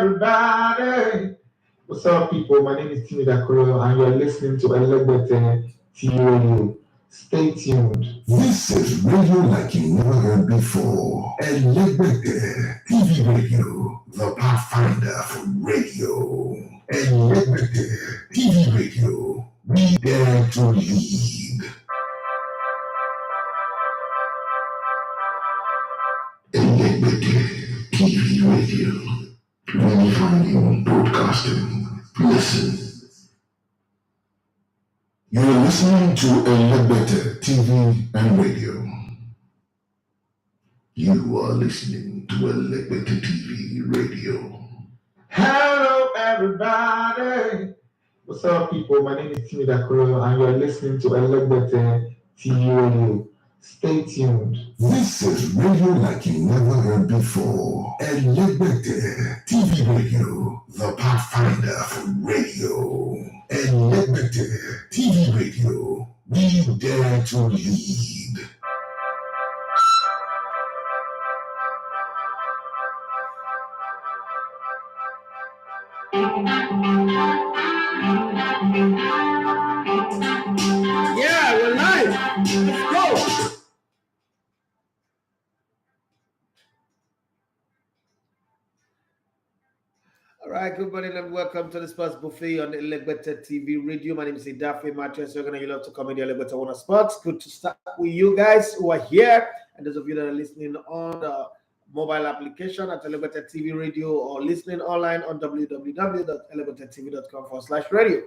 everybody. What's up, people? My name is Timmy Dakuro, and you're listening to Elegbete TV Radio. Stay tuned. This is radio like you never heard before. Elegbete TV Radio, the pathfinder for radio. Elegbete TV Radio, we dare to lead. Elegbete TV Radio, redefining broadcasting. Listen. You're listening to Elegbete TV and Radio. You are listening to Elegbete TV Radio. Hello, everybody. What's up, people? My name is Timmy Dakuro, and you're listening to Elegbete TV Radio. Stay tuned. This is radio like you never heard before. Elegbete TV Radio, the pathfinder for radio. Elegbete TV Radio, we dare to lead. Yeah, we're live. Let's go. All right, good morning and welcome to the Sports Buffet on Elegbete TV Radio. My name is David Moyes. You're going to love to come in the Elegbete One Sports. Good to start with you guys who are here, and those of you that are listening on the mobile application at Elegbete TV Radio or listening online on www.elebetetv.com/radio.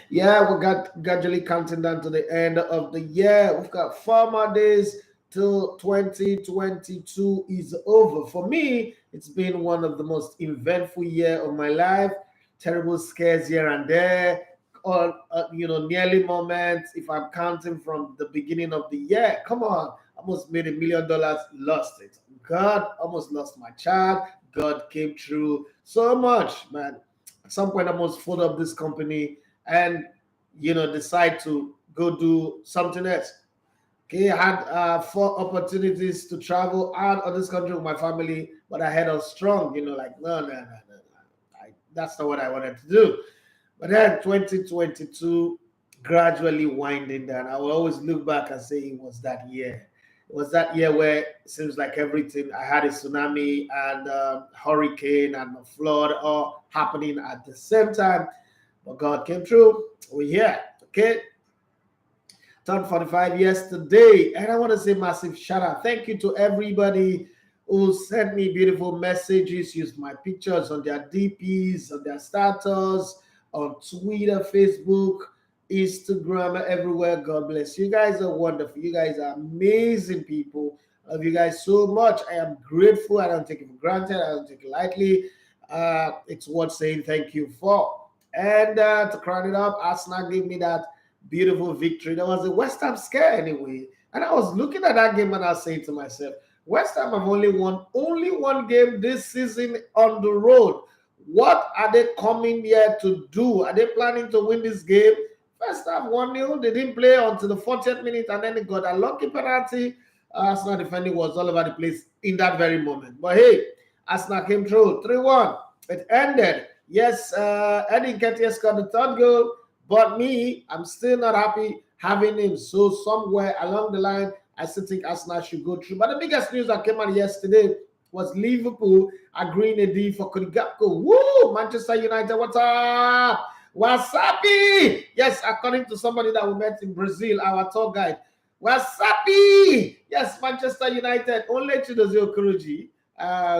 Yeah, we got gradually counting down to the end of the year. We've got 4 more days till 2022 is over. For me, it's been one of the most eventful years of my life. Terrible scares here and there, or nearly moments. If I'm counting from the beginning of the year, come on, almost made $1 million, lost it. God, almost lost my child. God came through so much, man. At some point, I almost fold up this company and decide to go do something else. Okay, I had 4 opportunities to travel out of this country with my family, but I had a strong, no. That's not what I wanted to do. But then 2022 gradually winding down. I will always look back and say it was that year. It was that year where it seems like everything, I had a tsunami and a hurricane and a flood all happening at the same time. But God came through. We're here, okay? Turned 45 years today, and I want to say massive shout out. Thank you to everybody who sent me beautiful messages, used my pictures on their DPs, on their status, on Twitter, Facebook, Instagram, everywhere. God bless you. Guys are wonderful. You guys are amazing people. I love you guys so much. I am grateful. I don't take it for granted. I don't take it lightly. It's worth saying thank you for. And to crown it up, Arsenal gave me that beautiful victory. There was a West Ham scare anyway. And I was looking at that game and I was saying to myself, West Ham have only won one game this season on the road. What are they coming here to do? Are they planning to win this game? First half 1-0. They didn't play until the 40th minute and then they got a lucky penalty. Arsenal defending was all over the place in that very moment. But hey, Arsenal came through 3-1. It ended. Yes, Eddie Nketiah scored the 3rd goal. But me, I'm still not happy having him. So somewhere along the line, I still think Arsenal should go through. But the biggest news that came out yesterday was Liverpool agreeing a deal for Cody Gakpo. Woo! Manchester United, what's up? Wasabi! Yes, according to somebody that we met in Brazil, our tour guide. Wasabi! Yes, Manchester United. Only Chidozie Okuruji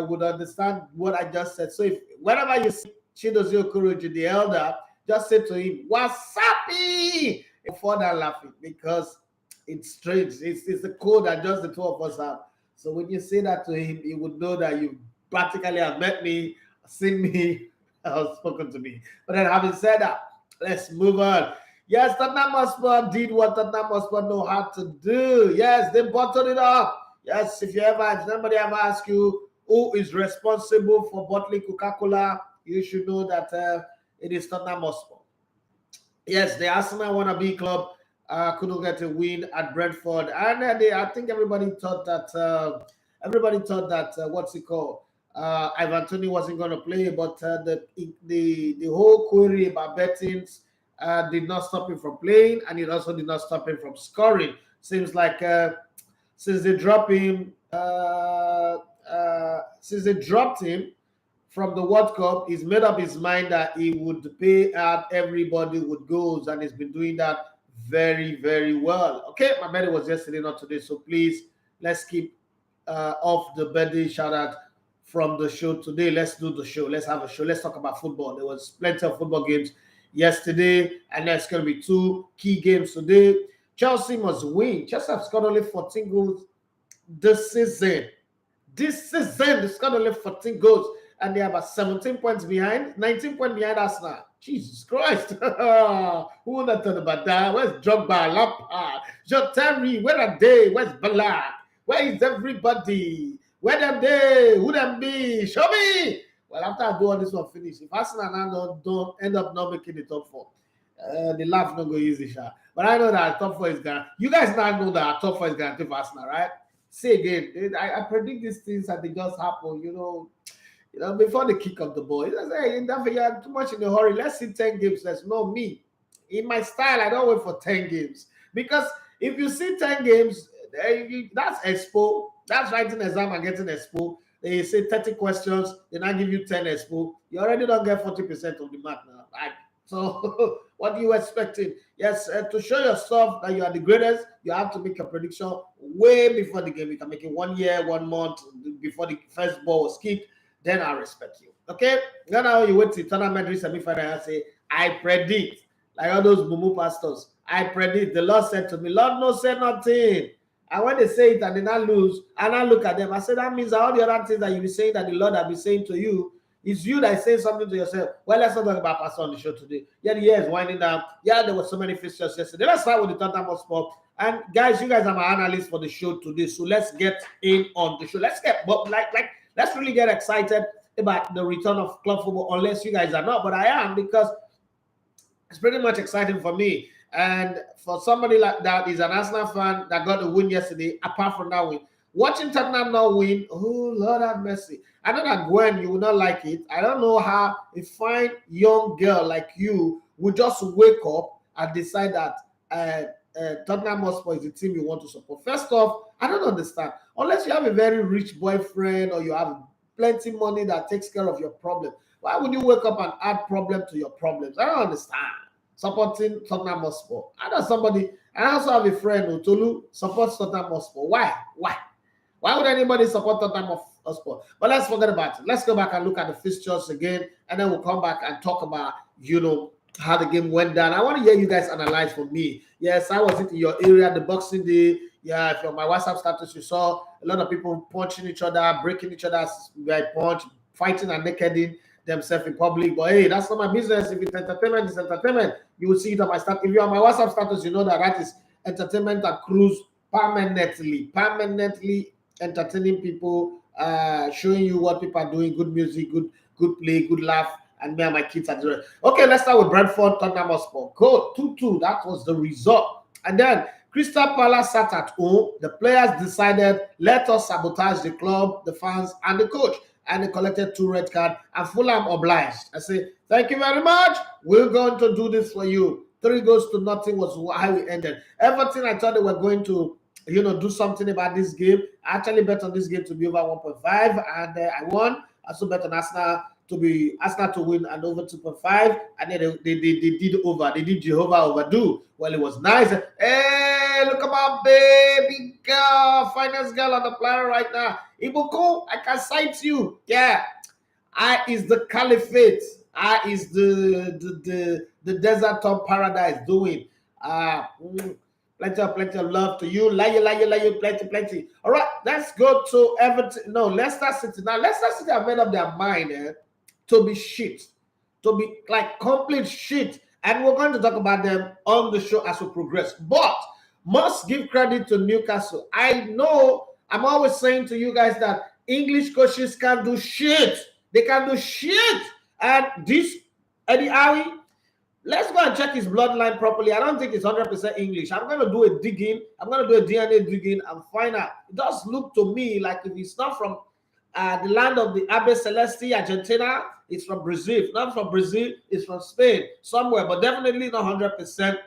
would understand what I just said. So if whenever you see Chidozie Okuruji, the elder, just say to him, Wasabi! Further laughing because it's strange. It's the code that just the 2 of us have. So when you say that to him, he would know that you practically have met me, seen me, or spoken to me. But then having said that, let's move on. Yes, Tottenham Hotspur did what Tottenham Hotspur know how to do. Yes, they bottled it up. Yes, if somebody ever asks you who is responsible for bottling Coca-Cola, you should know that it is Tottenham Hotspur. Yes, the Arsenal wannabe club couldn't get a win at Brentford, and I think everybody thought that what's it called? Ivan Toney wasn't going to play, but the whole query about bettings did not stop him from playing, and it also did not stop him from scoring. Seems like since they dropped him, from the World Cup, he's made up his mind that he would pay out everybody with goals, and he's been doing that very, very well. Okay, my birthday was yesterday, not today, so please let's keep off the birthday shout out from the show today. Let's do the show. Let's have a show. Let's talk about football. There was plenty of football games yesterday, and there's going to be 2 key games today. Chelsea must win. Chelsea have scored only 14 goals this season. They scored only 14 goals, and they are about 17 points behind, 19 points behind Arsenal. Jesus Christ. Who would have thought about that? Where's Drogba, Lampard, Jotari? Where are they? Where's Balak? Where is everybody? Where them they? Who them be? Show me. Well, after I do all this one finish, if Arsenal now don't end up not making the top 4, the laugh not go easy, sha. But I know that our top 4 is gonna. You guys now know that our top 4 is guaranteed for Arsenal, right? Say again. I predict these things that they just happen. You know, before the kick of the ball. He says, hey, you're too much in a hurry. Let's see 10 games. Let's know me. In my style, I don't wait for 10 games. Because if you see 10 games, that's expo. That's writing exam and getting expo. They say 30 questions, then I give you 10 expo. You already don't get 40% of the mark now. Right? So what are you expecting? Yes, to show yourself that you are the greatest, you have to make a prediction way before the game. You can make it 1 year, 1 month before the first ball was kicked. Then I respect you. Okay? Now you wait till Tottenham Madrid semi-final and say, I predict. Like all those Mumu pastors. I predict. The Lord said to me, Lord no say nothing. And when they say it and they not lose, and I look at them, I say that means that all the other things that you be saying that the Lord have been saying to you, it's you that is saying something to yourself. Well, let's not talk about Pastor on the show today. Yeah, the year is winding down. Yeah, there were so many fixtures yesterday. Let's start with the Tottenham Hotspur. And guys, you guys are my analysts for the show today. So let's get in on the show. Let's really get excited about the return of club football, unless you guys are not, but I am, because it's pretty much exciting for me. And for somebody like that is an Arsenal fan that got a win yesterday, apart from that win. Watching Tottenham not win, oh, Lord have mercy. I know that Gwen, you will not like it. I don't know how a fine young girl like you would just wake up and decide that Tottenham Hotspur is the team you want to support. First off, I don't understand. Unless you have a very rich boyfriend or you have plenty money that takes care of your problem, why would you wake up and add problem to your problems? I don't understand. Supporting Tottenham Hotspur. I also have a friend, Otolu, supports Tottenham Hotspur. Why? Why would anybody support Tottenham Hotspur? But let's forget about it. Let's go back and look at the fixtures again, and then we'll come back and talk about, how the game went down. I want to hear you guys analyze for me. Yes, I was in your area, the Boxing Day. Yeah, if you're on my WhatsApp status, you saw a lot of people punching each other, breaking each other's punch, fighting and nakeding themselves in public. But hey, that's not my business. If it's entertainment, it's entertainment. You will see it on my status. If you're on my WhatsApp status, you know that is entertainment and cruise permanently entertaining people, showing you what people are doing, good music, good play, good laugh, and me and my kids are doing. Okay, let's start with Brentford, Tottenham Hotspur. Go 2-2. That was the result. And then Crystal Palace sat at home. The players decided, let us sabotage the club, the fans, and the coach. And they collected 2 red cards, and Fulham obliged. I say, thank you very much. We're going to do this for you. 3 goals to nothing was how we ended. Everything I thought they were going to, do something about this game. I actually bet on this game to be over 1.5, and I won. I also bet on Arsenal to win and over 2.5, and then they did over. They did Jehovah overdo. Well, it was nice. Hey, look at my baby girl, finest girl on the planet right now. Ibuku, I can cite you. Yeah, I is the caliphate. I is the desert of paradise doing. Plenty of love to you. Lie, plenty. All right, let's go to Everton. No, Leicester City. Now, Leicester City have made up their mind to be shit, to be like complete shit. And we're going to talk about them on the show as we progress. But must give credit to Newcastle. I know I'm always saying to you guys that English coaches can do shit. They can do shit. And this Eddie Howe, let's go and check his bloodline properly. I don't think it's 100% English. I'm going to do a DNA digging and find out. It does look to me like if he's not from the land of the Abe Celeste, Argentina. It's from Brazil. Not from Brazil, it's from Spain, somewhere, but definitely not 100%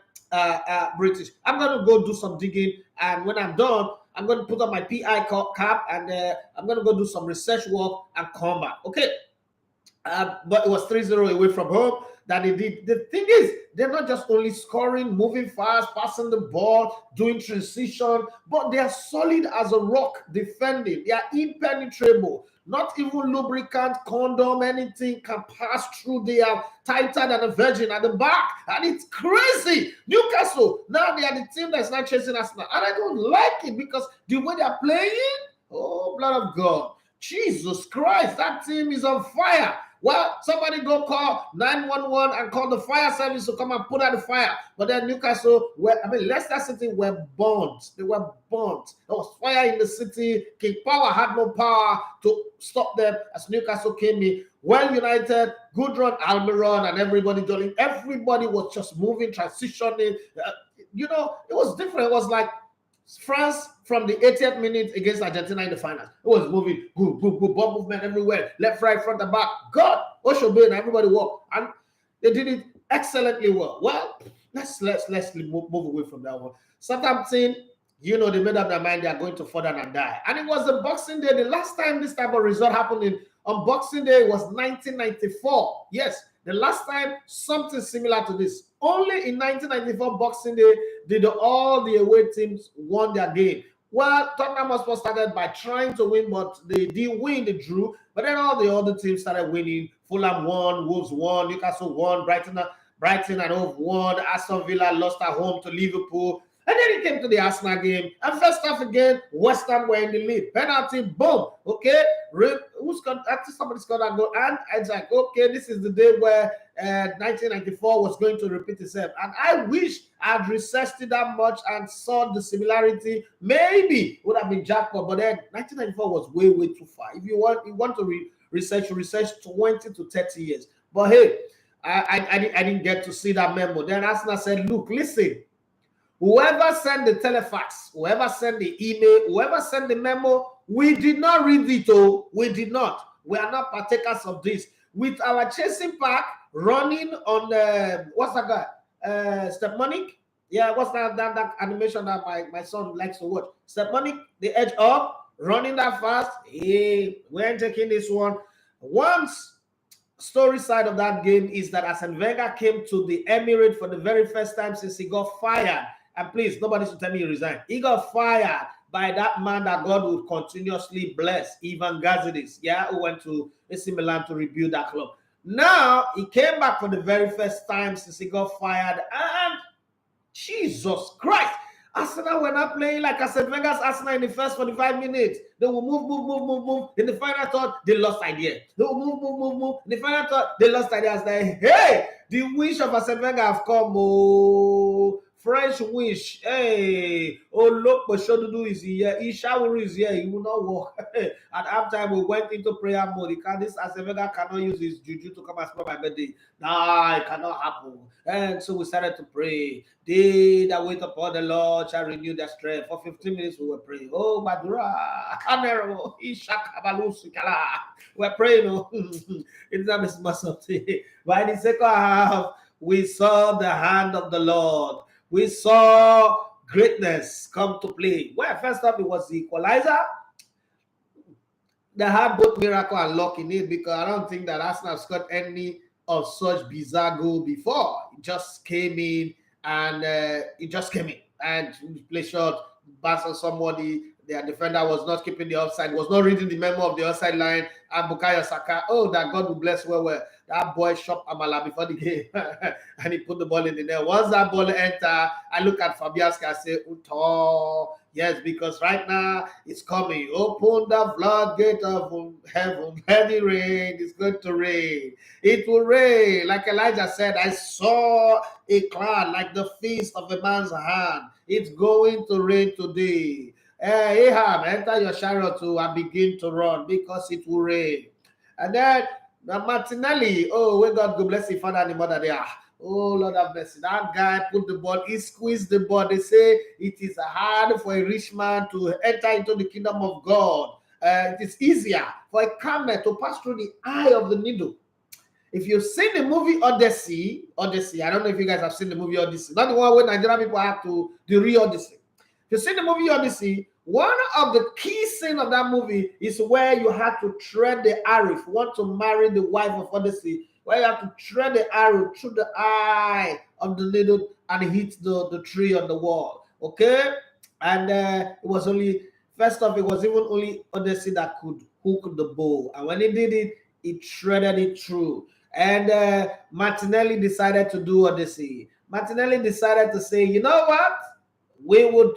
British. I'm going to go do some digging, and when I'm done, I'm going to put on my PI cap, and I'm going to go do some research work and come back. Okay. But it was 3-0 away from home that they did. The thing is, they're not just only scoring, moving fast, passing the ball, doing transition, but they are solid as a rock defending. They are impenetrable. Not even lubricant, condom, anything can pass through. They are tighter than a virgin at the back. And it's crazy. Newcastle, now they are the team that's not chasing Arsenal. And I don't like it because the way they're playing, oh, blood of God. Jesus Christ, that team is on fire. Well, somebody go call 911 and call the fire service to come and put out the fire. But then Newcastle, Leicester City were burnt. They were burnt. There was fire in the city. King Power had no power to stop them as Newcastle came in. Well United, good run, Almiron, and everybody doing. Everybody was just moving, transitioning. It was different. It was like France from the 80th minute against Argentina in the finals. It was moving, good, ball movement everywhere, left, right, front, and back. God, Oshobe, and everybody walked, and they did it excellently well. Well, let's move away from that one. Southampton, they made up their mind they are going to fall down and die. And it was the Boxing Day. The last time this type of result happened on Boxing Day was 1994. Yes, the last time something similar to this. Only in 1994 Boxing Day did all the away teams won their game. Well, Tottenham Hotspur started by trying to win, but they didn't win, they drew. But then all the other teams started winning. Fulham won, Wolves won, Newcastle won, Brighton and Hove won, Aston Villa lost at home to Liverpool. And then it came to the Arsenal game. And first half again, West Ham were in the lead. Penalty, boom. Okay. Somebody scored that goal. And it's like, okay, this is the day where 1994 was going to repeat itself. And I wish I'd researched it that much and saw the similarity. Maybe it would have been jackpot. But then 1994 was way, way too far. If you want to research 20 to 30 years. But hey, I didn't get to see that memo. Then Arsenal said, look, listen. Whoever sent the telefax, whoever sent the email, whoever sent the memo, we did not read it. Oh, we did not. We are not partakers of this. With our chasing pack running on what's that guy? Stepmonic? Yeah, what's that animation that my son likes to watch? Stepmonic, the edge up, running that fast. Hey, we ain't taking this one. Once story side of that game is that Arsene Wenger came to the Emirates for the very first time since he got fired. And please, nobody should tell me he resigned. He got fired by that man that God would continuously bless, Ivan Gazidis, who went to AC Milan to rebuild that club. Now, he came back for the very first time since he got fired. And Jesus Christ, Arsenal were not playing like Arsene Wenger's Arsenal in the first 45 minutes. They will move. In the final third, they lost idea. They will move. In the final third, they lost ideas. Like, hey, the wish of Arsene Wenger have come. Oh, French wish. Hey, oh look, but Shodudu is here. Ishawuru is here. He will not walk. At halftime, we went into prayer mode. This Arsene Wenger cannot use his juju to come and spell my birthday. Nah, it cannot happen. And so we started to pray. They that wait upon the Lord shall renew their strength. For 15 minutes, we were praying. Oh, Madura, Hanero, Ishakabalusikala. We're praying. It's not something. But in the second half, we saw the hand of the Lord. We saw greatness come to play. Well, first up, it was the equalizer. They had both miracle and luck in it because I don't think that Arsenal scored any of such bizarre goal before. It just came in and play short, pass on somebody. Their defender was not keeping the offside, was not reading the memo of the offside line. And Bukayo Saka, that God will bless well. That boy shot Amala before the game and he put the ball in the net. Once that ball enter, I look at Fabianski and say, Uto. Yes, because right now it's coming. Open the floodgate of heaven. Let it rain. It's going to rain. It will rain. Like Elijah said, I saw a cloud like the fist of a man's hand. It's going to rain today. Ahab, enter your chariot too and begin to run because it will rain. And then Martinelli, when God go bless the father and the mother there. Oh, Lord have mercy. That guy put the ball, he squeezed the ball. They say it is hard for a rich man to enter into the kingdom of God. it is easier for a camel to pass through the eye of the needle. If you've seen the movie Odyssey, I don't know if you guys have seen the movie Odyssey, not the one where Nigerian people have to the real Odyssey. If you've seen the movie Odyssey, one of the key scenes of that movie is where you have to thread the arrow. If you want to marry the wife of Odyssey, where you have to thread the arrow through the eye of the needle and hit the tree on the wall. Okay? And it was only, first off, it was even only Odyssey that could hook the bow. And when he did it, he threaded it through. And Martinelli decided to do Odyssey. Martinelli decided to say, you know what? We would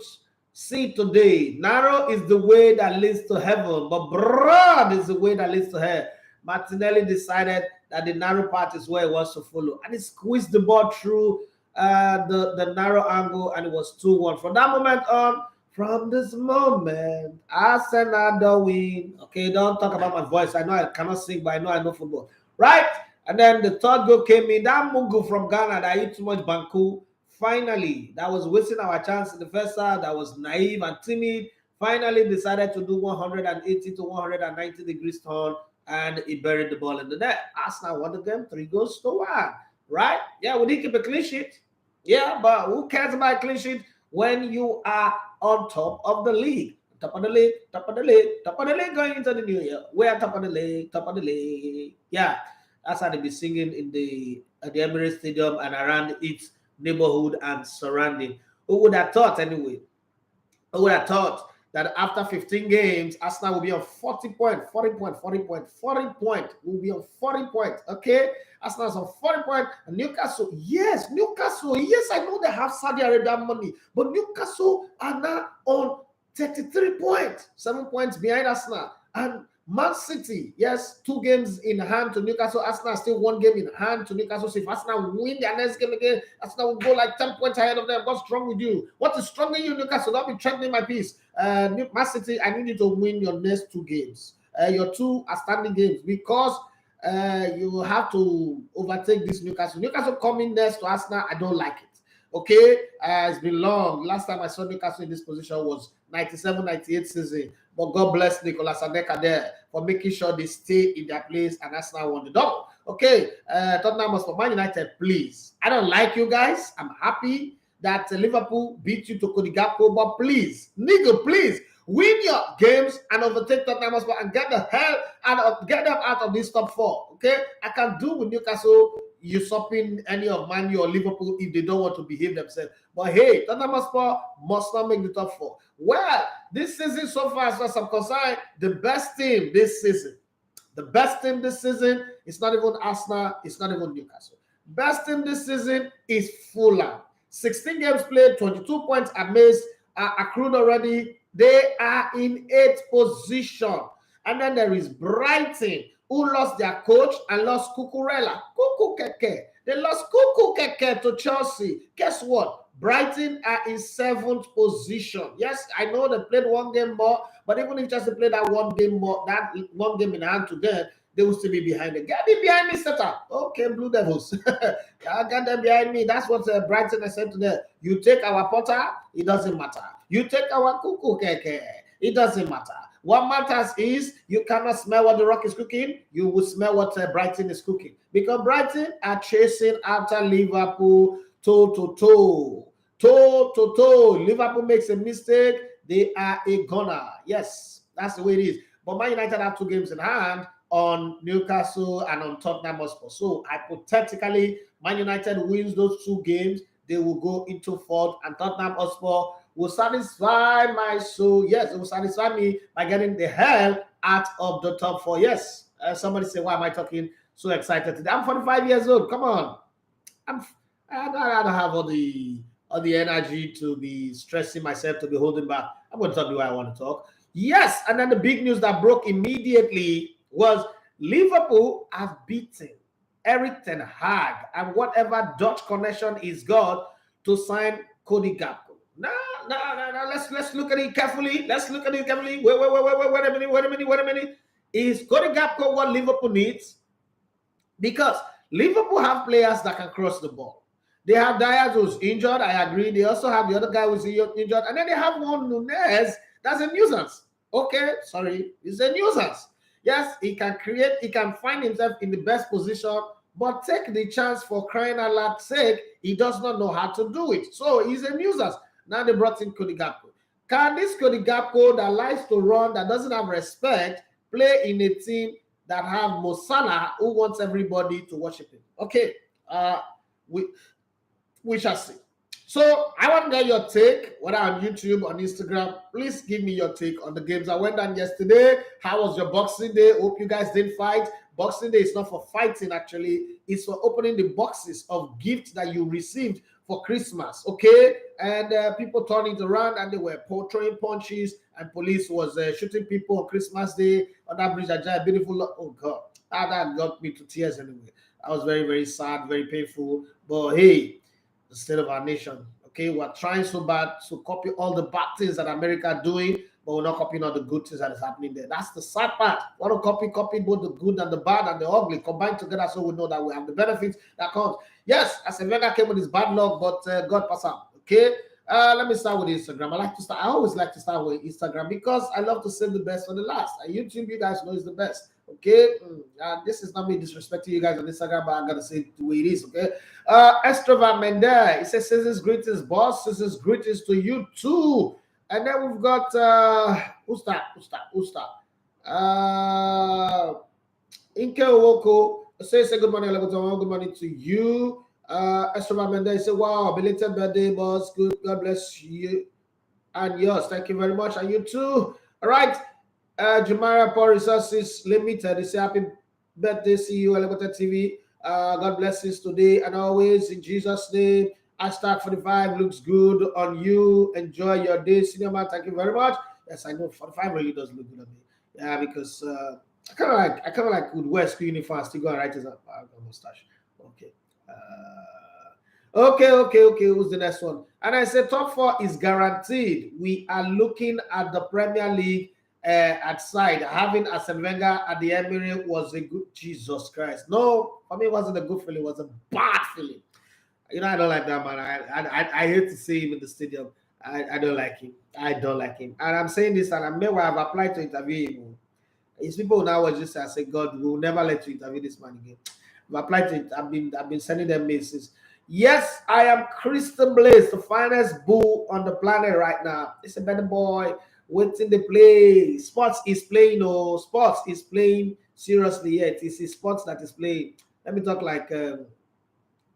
see today. Narrow is the way that leads to heaven, but broad is the way that leads to hell. Martinelli decided that the narrow path is where he wants to follow. And he squeezed the ball through the narrow angle, and it was 2-1. From that moment on, from this moment, Arsenal don't win. Okay, don't talk about my voice. I know I cannot sing, but I know football. Right? And then the third goal came in. That Mungu from Ghana that hit too much Banku. Finally, that was wasting our chance in the first half. That was naive and timid. Finally decided to do 180 to 190 degrees turn, and he buried the ball in the net. Arsenal won the game 3-1. Right? Yeah, we did keep a clean sheet. Yeah, but who cares about a clean sheet when you are on top of the league? Top of the league, top of the league, top of the league going into the new year. We are top of the league, top of the league. Yeah, that's how they be singing in the Emirates Stadium and around its neighborhood and surrounding. Who would have thought anyway? Who would have thought that after 15 games, Arsenal will be on 40 points. We'll be on 40 points. Okay? Arsenal is on 40 points. And Newcastle, yes, I know they have Saudi Arabia money, but Newcastle are now on 33 points, 7 points behind Arsenal. And Man City, yes, 2 games in hand to Newcastle. Arsenal still 1 game in hand to Newcastle. So if Arsenal win their next game again, Arsenal will go like 10 points ahead of them. What's wrong with you? What is wrong with you, Newcastle? Don't be threatening my peace. Man City, I need you to win your next 2 games. Your 2 outstanding games, because you have to overtake this Newcastle. Newcastle coming next to Arsenal, I don't like it. Okay, it's been long. Last time I saw Newcastle in this position was 97-98 season. But God bless Nicolas Anelka there for making sure they stay in their place, and Arsenal won the double. Okay, Tottenham was for Man United, please. I don't like you guys. I'm happy that Liverpool beat you to Cody Gakpo, but please, nigga, please win your games and overtake Tottenham and get the hell get them out of this top 4. Okay, I can do with Newcastle usurping any of Man U or Liverpool if they don't want to behave themselves. But hey, Tottenham must not make the top 4. Well, this season so far, as far as I'm concerned, the best team this season is not even Arsenal, it's not even Newcastle. Best team this season is Fulham. 16 games played, 22 points accrued already. They are in 8th position. And then there is Brighton, who lost their coach and lost Cucurella. They lost Keke to Chelsea. Guess what? Brighton are in 7th position. Yes, I know they played 1 game more, but even if Chelsea played that 1 game more, that 1 game in hand to them, they will still be behind them. Get me behind me, setup. Okay, Blue Devils. Get them behind me. That's what Brighton has said to them. You take our Potter, it doesn't matter. You take our Keke, it doesn't matter. What matters is you cannot smell what the Rock is cooking. You will smell what Brighton is cooking. Because Brighton are chasing after Liverpool toe-to-toe. Liverpool makes a mistake, they are a gunner. Yes, that's the way it is. But Man United have 2 games in hand on Newcastle and on Tottenham Hotspur. So hypothetically, Man United wins those 2 games, they will go into 4th, and Tottenham Hotspur will satisfy my soul. Yes, it will satisfy me by getting the hell out of the top 4. Yes, somebody say, why am I talking so excited today? I'm 45 years old. Come on. I don't have all the energy to be stressing myself, to be holding back. I'm going to talk the way I want to talk. Yes, and then the big news that broke immediately was Liverpool have beaten Erik ten Hag and whatever Dutch connection is got to sign Cody Gakpo. No. Let's look at it carefully. Wait a minute. Is Cody Gakpo what Liverpool needs? Because Liverpool have players that can cross the ball. They have Diaz who's injured, I agree. They also have the other guy who's injured. And then they have one Nunez that's a nuisance. Okay, sorry, he's a nuisance. Yes, he can find himself in the best position, but take the chance for crying out loud sake, he does not know how to do it. So he's a nuisance. Now they brought in Cody Gakpo. Can this Cody Gakpo that likes to run, that doesn't have respect, play in a team that have Mo Salah, who wants everybody to worship him? Okay, we shall see. So I want to get your take, whether on YouTube, on Instagram. Please give me your take on the games that went down yesterday. How was your Boxing Day? Hope you guys didn't fight. Boxing Day is not for fighting, actually. It's for opening the boxes of gifts that you received for Christmas, okay? And people turned it around and they were throwing punches, and police was shooting people on Christmas Day on that bridge. A beautiful, oh God, that got me to tears anyway. I was very, very sad, very painful. But hey, the state of our nation. Okay, we're trying so bad to copy all the bad things that America are doing, but we're not copying all the good things that is happening there. That's the sad part. We want to copy both the good and the bad and the ugly combined together, so we know that we have the benefits that comes. Yes, as a Vega came with his bad luck, but God pass out. Okay, let me start with Instagram. I always like to start with Instagram because I love to save the best for the last. And YouTube, you guys know, is the best. Okay, this is not me disrespecting you guys on Instagram, but I'm gonna say it the way it is. Okay, Estrava Mendez, it says scissors greetings, boss. Scissors greetings to you too. And then we've got Usta. Inke Owoko says good morning, good morning to you. Estrava Mendez says, wow, belated birthday, boss. Good, God bless you and yours. Thank you very much, and you too. All right. Jamara Power Resources Limited is happy birthday, CEO Elevator TV. God bless you today and always in Jesus' name. Hashtag 45 looks good on you. Enjoy your day, senior man. Thank you very much. Yes, I know 45 really does look good on me. Yeah, because I kind of like would wear school uniform and still go and write his mustache. Okay. Okay. Who's the next one? And I said top 4 is guaranteed. We are looking at the Premier League. At side, having Arsene Wenger at the Emirates was a good, Jesus Christ. No, for me, it wasn't a good feeling. It was a bad feeling. You know, I don't like that man. I hate to see him in the stadium. I don't like him. I don't like him. And I'm saying this, and I may have applied to interview him. His people now just say, God, we will never let you interview this man again. I've applied to it. I've been sending them messages. Yes, I am Christian Blaze, the finest bull on the planet right now. It's a better boy. Waiting the play. Sports is playing. Oh, sports is playing seriously. Yeah, it is sports that is playing. Let me talk like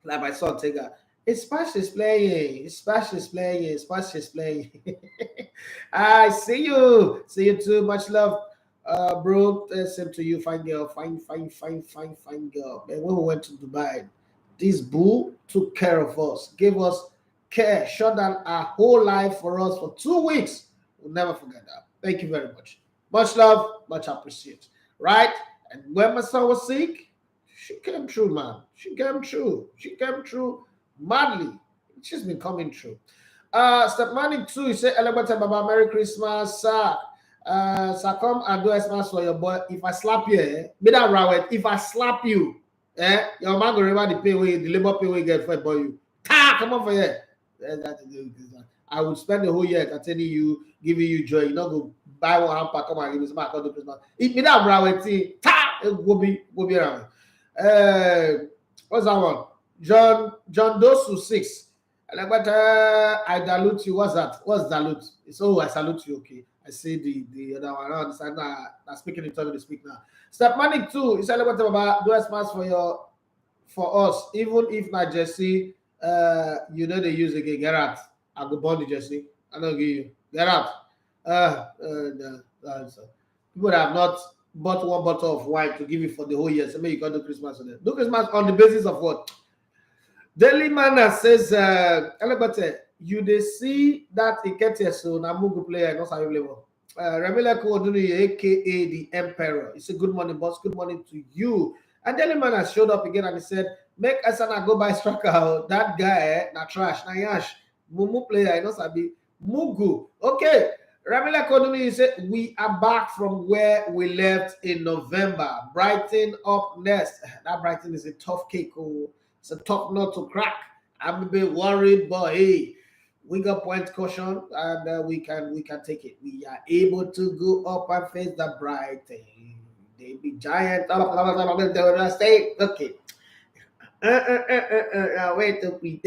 my son Tega. Sports is playing. Sports is playing. Sports is playing. I see you. See you too. Much love, bro. Same to you. Fine girl. Fine girl. Man, when we went to Dubai, this bull took care of us. Gave us care. Shut down our whole life for us for 2 weeks. We'll never forget that. Thank you very much. Much love, much appreciate. Right? And when my son was sick, she came through, man. She came through madly. She's been coming through. Step money too. You say, Elebata Baba, Merry Christmas, sir. So come and do Xmas for your boy. If I slap you, be that rawet. If I slap you, your man go remember the pay way, the labor pay way get for boy you. Come on for you. I would spend the whole year entertaining you, giving you joy. You know, go buy one hamper, come and give me some back on the Christmas. If me that brown thing, it will be around. What's that one? John Dosu 6. I dilute you. What's that? What's dilute? It's I salute you. Okay. I see the other one. I understand now. I'm speaking in turn to speak now. Step money 2. It's about do Xmas for us. Even if not Jesse, you know they use again. Get out. I go bond Jesse. I don't give you. Get out. People that have not bought one bottle of wine to give you for the whole year. So maybe you can do Christmas on it. Do Christmas on the basis of what? Daily Manner says, you they see that Iketia so Namugu player, not how you live. Remileko Oduni, aka the Emperor. It's a good morning, boss. Good morning to you. And Daily Manner showed up again and he said, make Asana go buy striker. That guy, na trash, na yash. Mumu player, I know Sabi. Mugu. Okay. Ramila Kodumi said, we are back from where we left in November. Brighton up next. That Brighton is a tough cake. Oh, it's a tough nut to crack. I'm a bit worried, but hey, we got point caution, and we can take it. We are able to go up and face the bright thing. They be giant. Stay okay. Wait till we.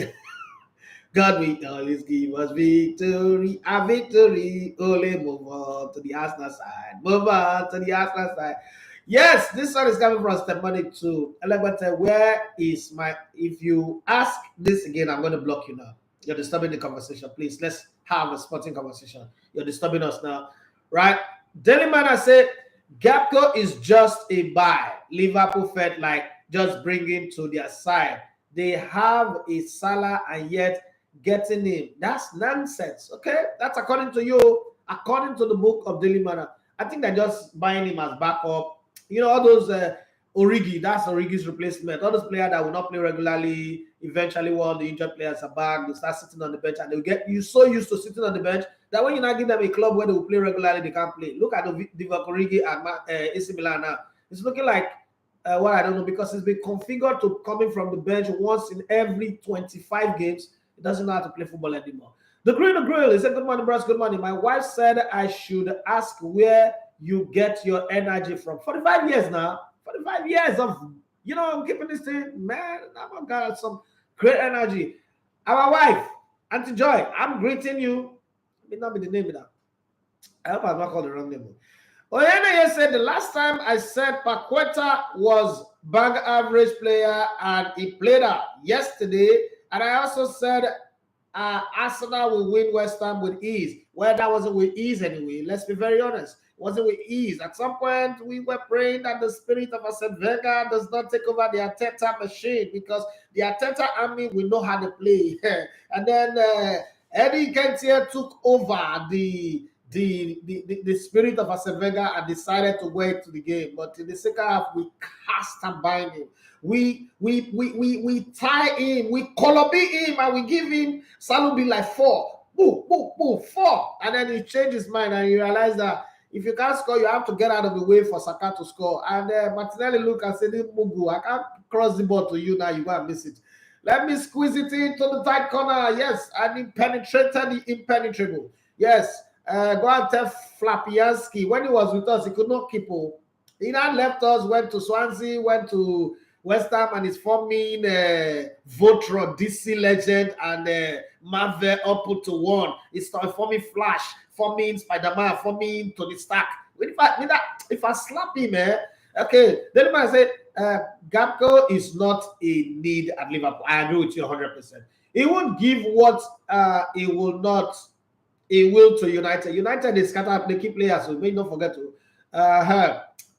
God will always give us victory, a victory. Only move on to the Arsenal side. Move on to the Arsenal side. Yes, this one is coming from Step Money too. Where is my? If you ask this again, I'm going to block you now. You're disturbing the conversation. Please, let's have a sporting conversation. You're disturbing us now, right? Daily Man has said Gakpo is just a buy. Liverpool felt like just bringing to their side. They have a Salah and yet getting him. That's nonsense. Okay, that's according to you. According to the book of Daily Manor, I think they're just buying him as backup. You know, all those Origi, that's Origi's replacement. All those players that will not play regularly, eventually when the injured players are back, they start sitting on the bench and they'll get you so used to sitting on the bench that when you not give them a club where they will play regularly, they can't play. Look at the Divock Origi and AC Milan now. It's looking like what I don't know, because it's been configured to coming from the bench once in every 25 games. It doesn't know how to play football anymore. The Grill is a good morning, bros. Good morning. My wife said I should ask where you get your energy from. 45 years now. 45 years of, I'm keeping this thing, man. I've got some great energy. Our wife, Auntie Joy, I'm greeting you. It may not be the name of that. I hope I've not called the wrong name. Oyene said the last time I said Paqueta was bang average player and he played out yesterday. And I also said Arsenal will win West Ham with ease. Well, that wasn't with ease anyway. Let's be very honest. It wasn't with ease. At some point, we were praying that the spirit of Arsene Wenger does not take over the Arteta machine, because the Arteta army will know how to play. And then Eddie Nketiah took over the spirit of Arsene Wenger and decided to wait to the game. But in the second half, we cast and bind him. We tie him, we colobi him, and we give him Salubi like 4. Boom, boom, boom, 4. And then he changed his mind and he realized that if you can't score, you have to get out of the way for Saka to score. And Martinelli looked and said, Mugu, I can't cross the ball to you now, you go and miss it. Let me squeeze it into the tight corner. Yes, and he penetrated the impenetrable. Yes, go and tell Flapianski, when he was with us, he could not keep up. He now left us, went to Swansea, went to West Ham, and is forming Votro, DC legend, and Marvel up to 1. He's forming Flash, forming Spider-Man, forming Tony Stark. If I slap him, okay, then I say Gakpo is not a need at Liverpool. I agree with you 100%. He won't give what he will to United. United is scatter the key players, so we may not forget to.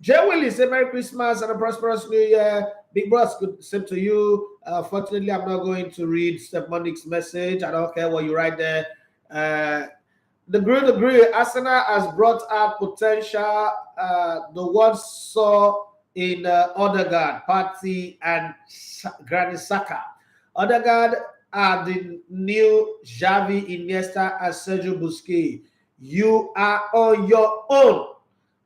Jay Willis, say Merry Christmas and a prosperous New Year. Big Bros, good same to you. Fortunately, I'm not going to read Steph Monik's message. I don't care what you write there. The Grill. Arsenal has brought out potential. The one saw in Odegaard, Partey, and Granit Xhaka. Odegaard are the new Xavi, Iniesta, and Sergio Busquets. You are on your own.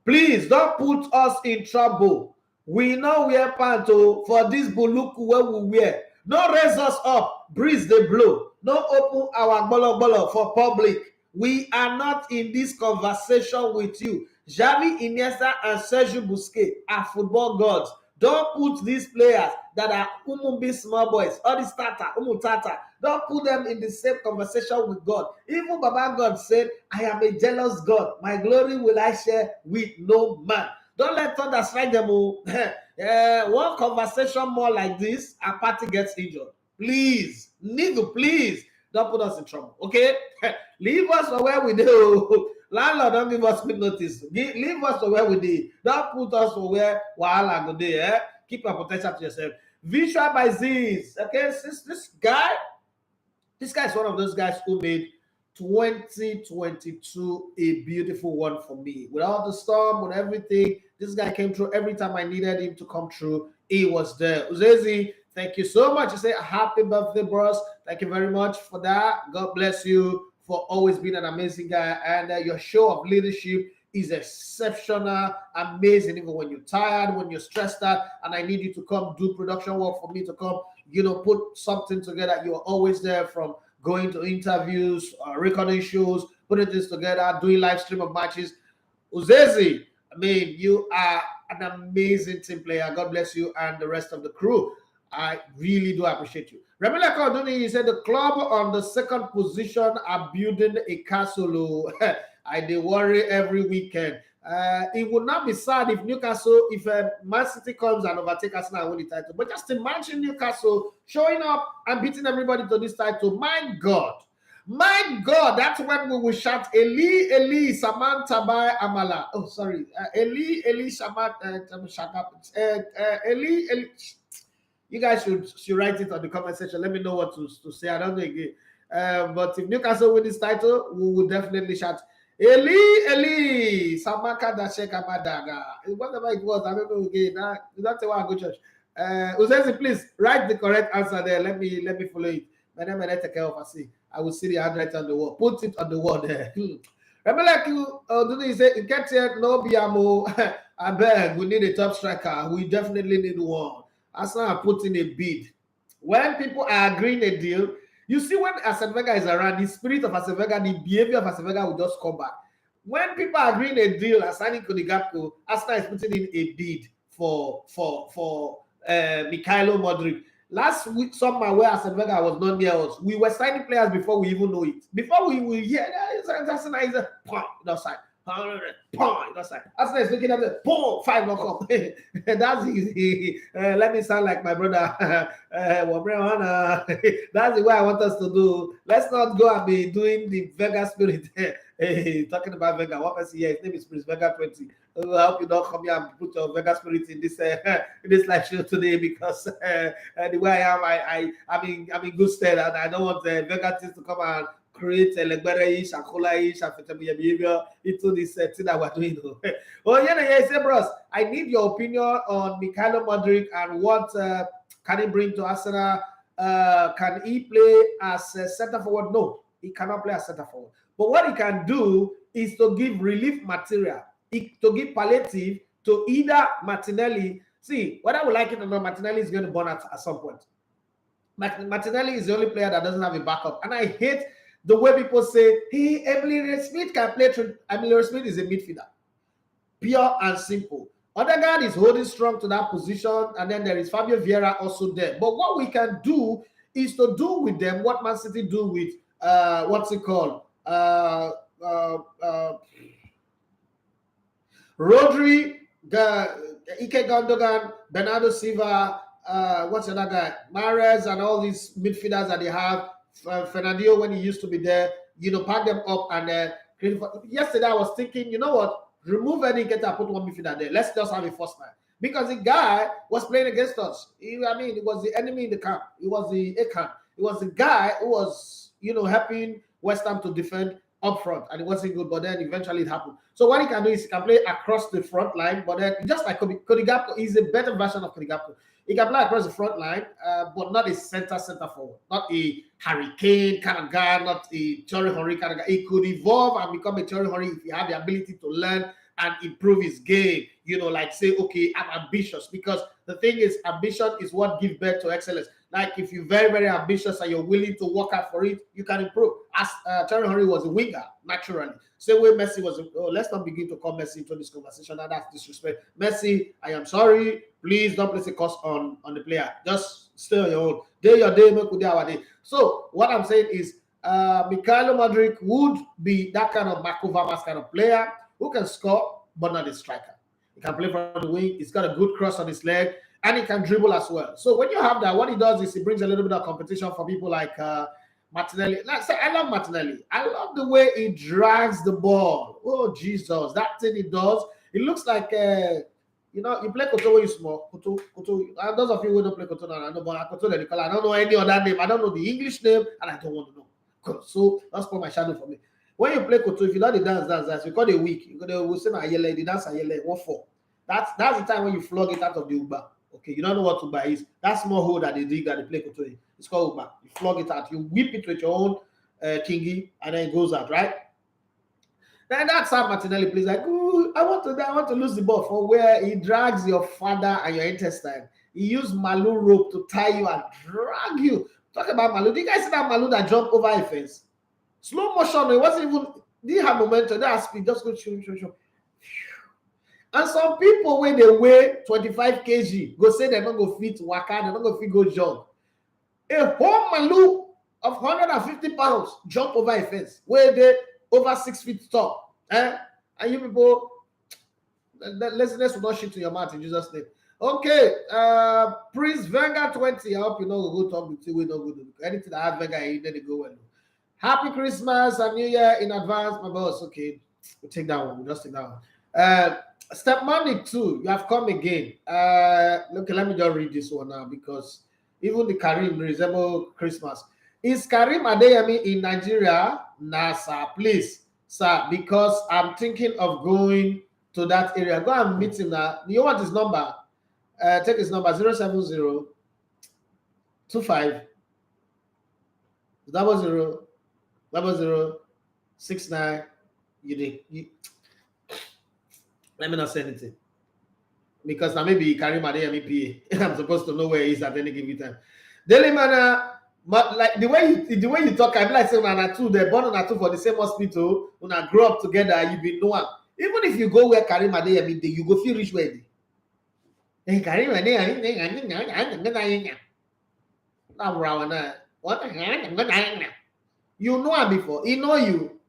Please don't put us in trouble. We know we are panto for this buluku where we wear. No raise us up, breeze the blow. No open our bolo for public. We are not in this conversation with you. Xavi, Iniesta, and Sergio Busquets are football gods. Don't put these players that are Umumbi small boys, all these Tata, don't put them in the same conversation with God. Even Baba God said, I am a jealous God. My glory will I share with no man. Don't let thunder strike them. One conversation more like this, a party gets injured. Please, please, don't put us in trouble, okay? Leave us for where we do. Landlord, don't give us quick notice. Leave us for where we do. Don't put us for where Wahala go there. Keep your potential to yourself. Visual by Z's. Okay, this guy is one of those guys who made 2022 a beautiful one for me. With all the storm, with everything, this guy came through every time I needed him to come through. He was there. Uzezi, thank you so much. You say happy birthday, bros. Thank you very much for that. God bless you for always being an amazing guy. And your show of leadership is exceptional, amazing, even when you're tired, when you're stressed out, and I need you to come do production work for me to come, put something together. You're always there from going to interviews, recording shows, putting things together, doing live stream of matches. Uzezi, I mean, you are an amazing team player. God bless you and the rest of the crew. I really do appreciate you. Remember, Cody, he said the club on the second position are building a castle. I they worry every weekend. It would not be sad if Newcastle, if Man City comes and overtake Arsenal and win the title. But just imagine Newcastle showing up and beating everybody to this title. My God, that's when we will shout Eli, Eli, Samantha by Amala. Oh, sorry, Eli, Eli, Samantha, Eli, Eli. You guys should write it on the comment section. Let me know what to say. I don't know again. But if Newcastle win this title, we will definitely shout Eli, Eli, Samaka Dasheka Madaga. Whatever it was, I don't know again. That's why I go church. Uzezi, please write the correct answer there. Let me follow it. My name is take care of us. I will see the handwriting on the wall. Put it on the wall there. Remember, like you say, in Ketia, no Biamo. I beg, we need a top striker. We definitely need one. Arsenal are putting a bid. When people are agreeing a deal, you see when Arsene Wenger is around, the spirit of Arsene Wenger, the behavior of Arsene Wenger will just come back. When people are agreeing a deal and signing Cody Gakpo, Arsenal is putting in a bid for Mykhaylo Mudryk. Last week, somewhere where Arsene Wenger was not near us, we were signing players before we even know it. Before we will hear, Arsenal is a outside. Arsenal is looking at the 5 knock up. That's easy. Let me sound like my brother. That's the way I want us to do. Let's not go and be doing the Vega spirit. Talking about Vega, what person here? His name is Prince Vega 20. I hope you don't come here and put your Vega spirit in this live show today because the way I am, I'm in good stead and I don't want Vega things to come and create a Legbere-ish and Kola-ish and behavior into this thing that we're doing. Oh, yeah, say, bros, I need your opinion on Mykhaylo Mudryk and what can he bring to Arsenal? Can he play as a center forward? No, he cannot play as center forward. But what he can do is to give relief material, to give palliative to either Martinelli. See, whether we like it or not, Martinelli is going to burn out at some point. Martinelli is the only player that doesn't have a backup. And I hate the way people say, hey, Emily Smith can play. Emily Smith is a midfielder. Pure and simple. Odegaard is holding strong to that position. And then there is Fabio Vieira also there. But what we can do is to do with them what Man City do with, what's it called? Rodri, Ike Gundogan, Bernardo Silva, what's the other guy? Mahrez and all these midfielders that they have. Fernandinho, when he used to be there, pack them up and yesterday I was thinking, you know what? Remove any getter, put one midfielder there. Let's just have a first line. Because the guy was playing against us. It was the enemy in the camp. It was the A-camp. It was the guy who was, helping West Ham to defend up front, and it wasn't good, but then eventually it happened. So what he can do is he can play across the front line, but then just like Cody Gakpo is a better version of Cody Gakpo. He can play across the front line, but not a center forward, not a Harry Kane kind of guy, not a Thierry Henry kind of guy. He could evolve and become a Thierry Henry if he had the ability to learn and improve his game. Like say, okay, I'm ambitious, because the thing is, ambition is what gives birth to excellence. Like if you're very, very ambitious and you're willing to work out for it, you can improve. As Thierry Henry was a winger, naturally. Same way Messi was. Let's not begin to call Messi into this conversation. That's disrespect. Messi, I am sorry. Please don't place a curse on the player. Just stay on your own. Day your day, make our day. So what I'm saying is, Mykhaylo Mudryk would be that kind of Marco Vermaas kind of player who can score, but not a striker. He can play from the wing. He's got a good cross on his leg, and he can dribble as well. So when you have that, what he does is he brings a little bit of competition for people like Martinelli. I love Martinelli. I love the way he drags the ball. Oh, Jesus. That thing he does, it looks like, you play Koto when you're small. Koto. Those of you who don't play Koto now, I know, but Koto, I don't know any other name. I don't know the English name, and I don't want to know. So that's for my shadow for me. When you play Koto, if you know the dance, we call it a week. We'll say, the dance, 1-4. That's the time when you flog it out of the Uber. Okay, you don't know what Uber is. That small hole that they dig that they play Koto in. It's called Uber. You flog it out. You whip it with your own kingy, and then it goes out, right? Then that's how Martinelli plays. Like, ooh, I want to lose the ball, from where he drags your father and your intestine. He used Malu rope to tie you and drag you. Talk about Malu. Do you guys see that Malu that jumped over a fence? Slow motion. It wasn't even. Didn't have momentum. That speed just go shoot. And some people when they weigh 25 kg go say they're not go fit waka, they're not go fit go jog. A whole Malu of 150 pounds jump over a fence where they over 6 feet tall. And you people, let's not shit to your mouth in Jesus' name. Okay, Prince Wenger 20. I hope you know go talk with you. We don't go do anything that have Wenger in, then they go well. Happy Christmas and New Year in advance, my boss. Okay, we'll take that one. We'll just take that one. Step Money 2, you have come again. Okay, let me just read this one now because even the Karim resemble Christmas. Is Karim Adeyemi in Nigeria? Nah, sir, please, sir, because I'm thinking of going to that area. Go and meet him now. You want his number? Take his number 070 25 00 0069. Let me not say anything because now maybe Karim Adeyemi PA. I'm supposed to know where he is at any given time. Daily Mana, like the way you talk, I be like saying una two, they're born on two for the same hospital. When I grow up together, you be know. Even if you go where Karim Adeyemi dey, you go feel rich where they. Karim Adeyemi, you know him before. He know you.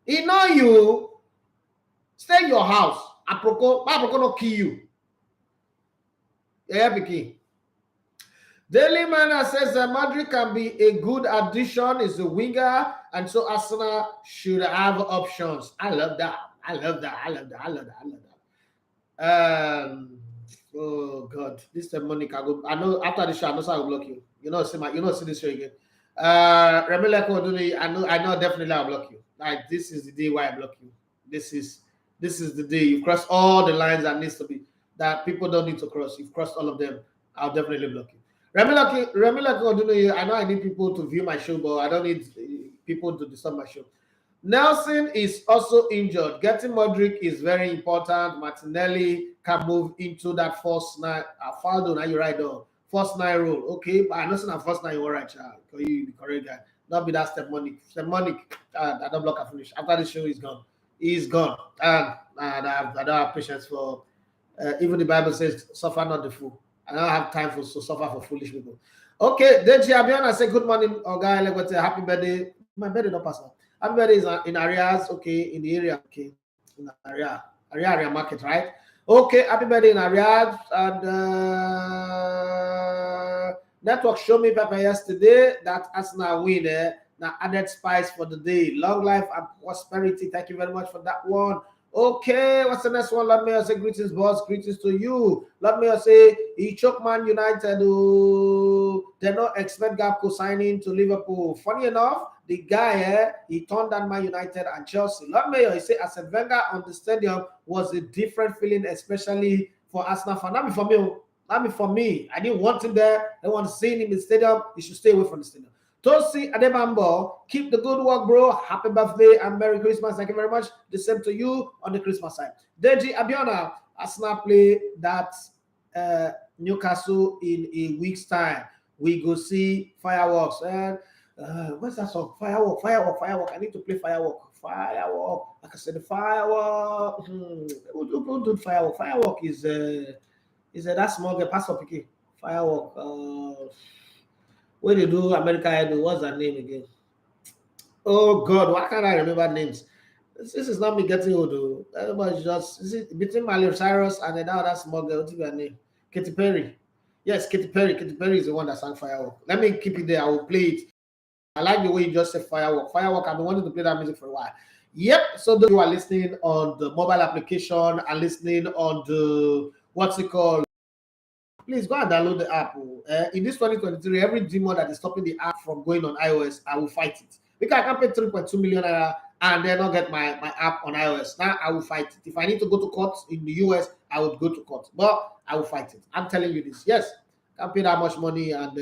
He know you. Stay in your house. Aproko not kill you. Yeah, Biki. Daily Mana says that Madrid can be a good addition, is a winger, and so Arsenal should have options. I love that. Oh God, this is Monica. I know after the show, I know so I'll block you. See this show again. Remileko Oduni, I know definitely I'll block you. Like this is the day why I block you. This is the day you cross all the lines that needs to be that people don't need to cross. You've crossed all of them. I'll definitely block you. Remileko, I know I need people to view my show, but I don't need people to disturb my show. Nelson is also injured. Getting Mudryk is very important. Martinelli can move into that first nine. Faldo, now you're right though. First nine role. Okay, but I know some first nine you're right, child. You the correct guy. Not be that Step Money. Step Money, I don't block a finish. After the show is gone. He's gone. And I don't have patience for even the Bible says, suffer not the fool. I don't have time to suffer for foolish people. Okay, Deji Abiana say good morning, Oga. Happy birthday. My birthday not pass now. Happy birthday is in areas, okay, in the area, okay, in area market, right? Okay, happy birthday in areas and network show me paper yesterday that Arsenal win. Now added spice for the day. Long life and prosperity. Thank you very much for that one. Okay, what's the next one? Let me say greetings, boss. Greetings to you. Let me say he choke Man United. They don't expect Gakpo signing to Liverpool. Funny enough, the guy he turned down Man United and Chelsea. Let me say Arsene Wenger on the stadium was a different feeling, especially for Arsenal fan. Not for me. I didn't want him there. I want to see him in the stadium. He should stay away from the stadium. Tosi Adebambo, keep the good work, bro. Happy birthday and Merry Christmas. Thank you very much. The same to you on the Christmas side. Deji Abiona, Arsenal play that Newcastle in a week's time. We go see fireworks. And what's that song? Firework. I need to play firework. Like I said, the firework. Who do firework? Firework is that small girl, Pastor Piquet. Firework. When they do America Idol, what's her name again? Oh God, why can't I remember names? This is not me getting old though. Everybody's just between Miley Cyrus and the other small girl. What's her name? Katy Perry. Yes, Katy Perry. Katy Perry is the one that sang Firework. Let me keep it there. I will play it. I like the way you just said Firework. Firework, I've been wanting to play that music for a while. Yep. So those who are listening on the mobile application and listening on the what's it called? Please go and download the app. In this 2023, every demon that is stopping the app from going on iOS, I will fight it. Because I can't pay 3.2 million and then not get my app on iOS. Now I will fight it. If I need to go to court in the US, I would go to court. But I will fight it. I'm telling you this. Yes, I can't pay that much money and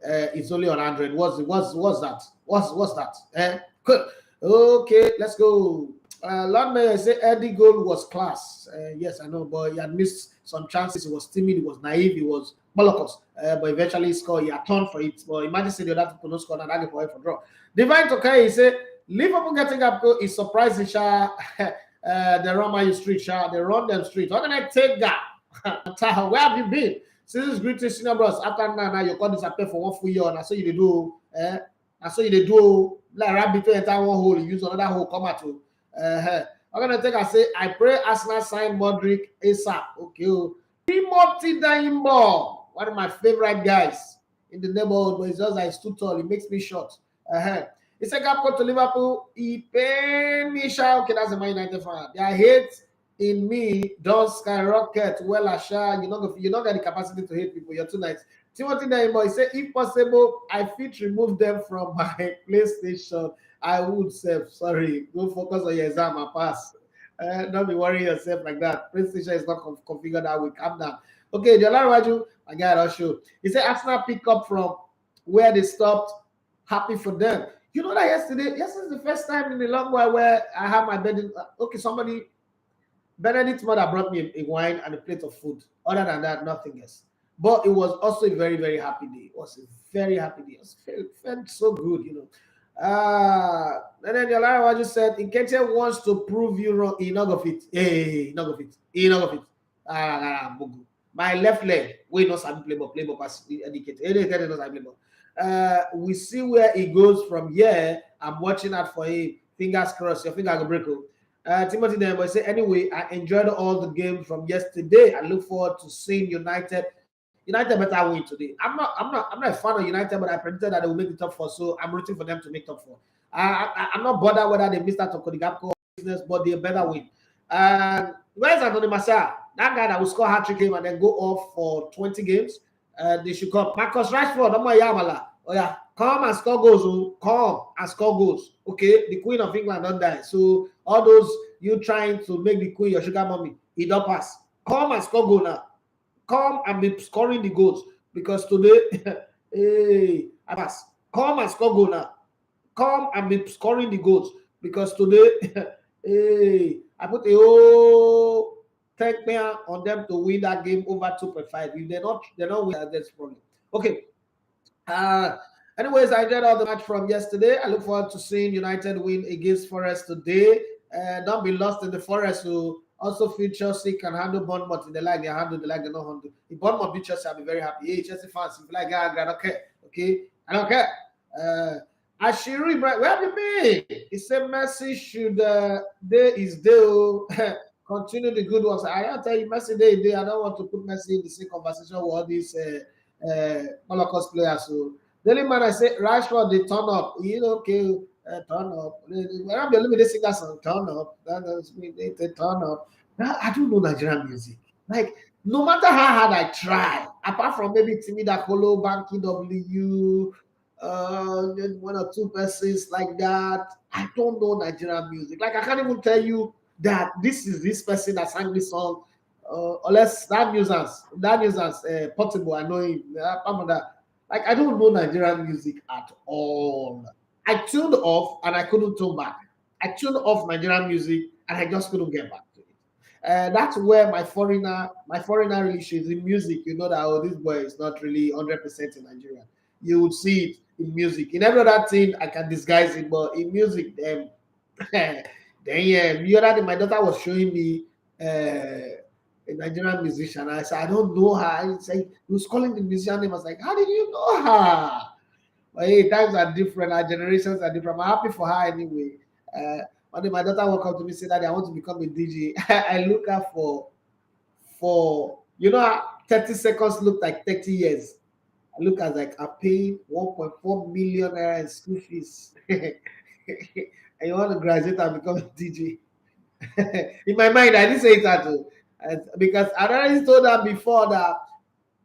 it's only on Android. What's that? What's that? Good. Okay, let's go. Lord Mayor say Eddie goal was class. Yes, I know, but he had missed some chances. He was timid. He was naive. He was Molokos. But eventually he scored. He atoned for it. But imagine saying the other people no score and that for draw. Divine Tokay, he said Liverpool getting Gakpo is surprising. They run my street. They run them street. How can I take that? Where have you been? Since this greatest senior bros after now you can't disappear for 1 full year. And I saw you do. I saw you do like rabbit to enter one hole. Use another hole. Come out to. I'm gonna take. I say I pray Arsenal sign Mudryk ASAP. Okay. Timothy Daimbo, one of my favorite guys in the neighborhood, but it's just like he's too tall. He makes me short. It's a Gakpo to Liverpool. He pain me. Okay, that's a Man United fan. Their hate in me does skyrocket. Well, Asha, you're not got the capacity to hate people. You're too nice. Timothy Daimbo, he said, if possible, I fit remove them from my PlayStation. I would say, sorry, go focus on your exam and pass. Don't be worrying yourself like that. PlayStation is not configured that way. Calm down. Okay, Jolarwaju, my guy, I'll show. He said Arsenal pick up from where they stopped. Happy for them. You know that yesterday is the first time in a long while where I have my bed. Okay, Benedict's mother brought me a wine and a plate of food. Other than that, nothing else. But it was also a very, very happy day. It was a very happy day. It felt so good, And then Yolara just said, Nketiah wants to prove you wrong. He not go fit. He not go fit. My left leg, we not sabi play ball pass indicated. We see where he goes from here. I'm watching out for him. Fingers crossed. Your finger will break. Timothy Dembo say, anyway, I enjoyed all the games from yesterday. I look forward to seeing United better win today. I'm not a fan of United, but I predicted that they will make the top 4, so I'm rooting for them to make top 4. I'm not bothered whether they missed out on Cody Gakpo business, but they better win. Where's Anthony Martial? That guy that will score hat-trick game and then go off for 20 games. They should come. Marcus Rashford, oh yeah, come and score goals. Come and score goals. Okay, the Queen of England don't die. So all those you trying to make the Queen your sugar mommy, it don't pass. Come and score goal now. Come and be scoring the goals because today, hey, I pass. Come and score goal now. Come and be scoring the goals because today, hey, I put a whole thank me on them to win that game over 2.5. If they're not win, that's problem. Okay. Anyways, I enjoyed all the match from yesterday. I look forward to seeing United win against Forest today. Don't be lost in the Forest who also feel Chelsea can handle Bournemouth in the leg. They handle the leg, they don't handle. If Bournemouth beat Chelsea, I'll be very happy. Hey, Chelsea fans, if you like, I don't care. Okay? I don't care. Ashiri, where have you been? He said Messi should continue the good ones. I don't tell you, Messi day. I don't want to put Messi in the same conversation with all these Holocaust players. So Daily Man, I say Rashford, they turn up. Okay, turn up. Let me sing that song. Turn up. That does mean they turn up. Now, I don't know Nigerian music. Like, no matter how hard I try, apart from maybe Timmy Dakolo, Banky W, one or two persons like that, I don't know Nigerian music. Like, I can't even tell you that this is this person that sang this song. Unless that nuisance, Portable, I know him. Apart from that, like, I don't know Nigerian music at all. I tuned off and I couldn't turn back. I tuned off Nigerian music and I just couldn't get back to it. That's where my foreigner really shows in music. You know that this boy is not really 100% in Nigeria. You would see it in music. In every other thing, I can disguise it, but in music, then the other day, my daughter was showing me a Nigerian musician. I said, I don't know her. He was calling the musician name. I was like, how did you know her? But hey, times are different. Our generations are different. I'm happy for her anyway. One day my daughter will come to me and say that I want to become a DJ. I look up for 30 seconds look like 30 years. I look at like I'm paying 1.4 million naira in school fees. And you want to graduate and become a DJ. In my mind, I didn't say it at all. Because I already told her before that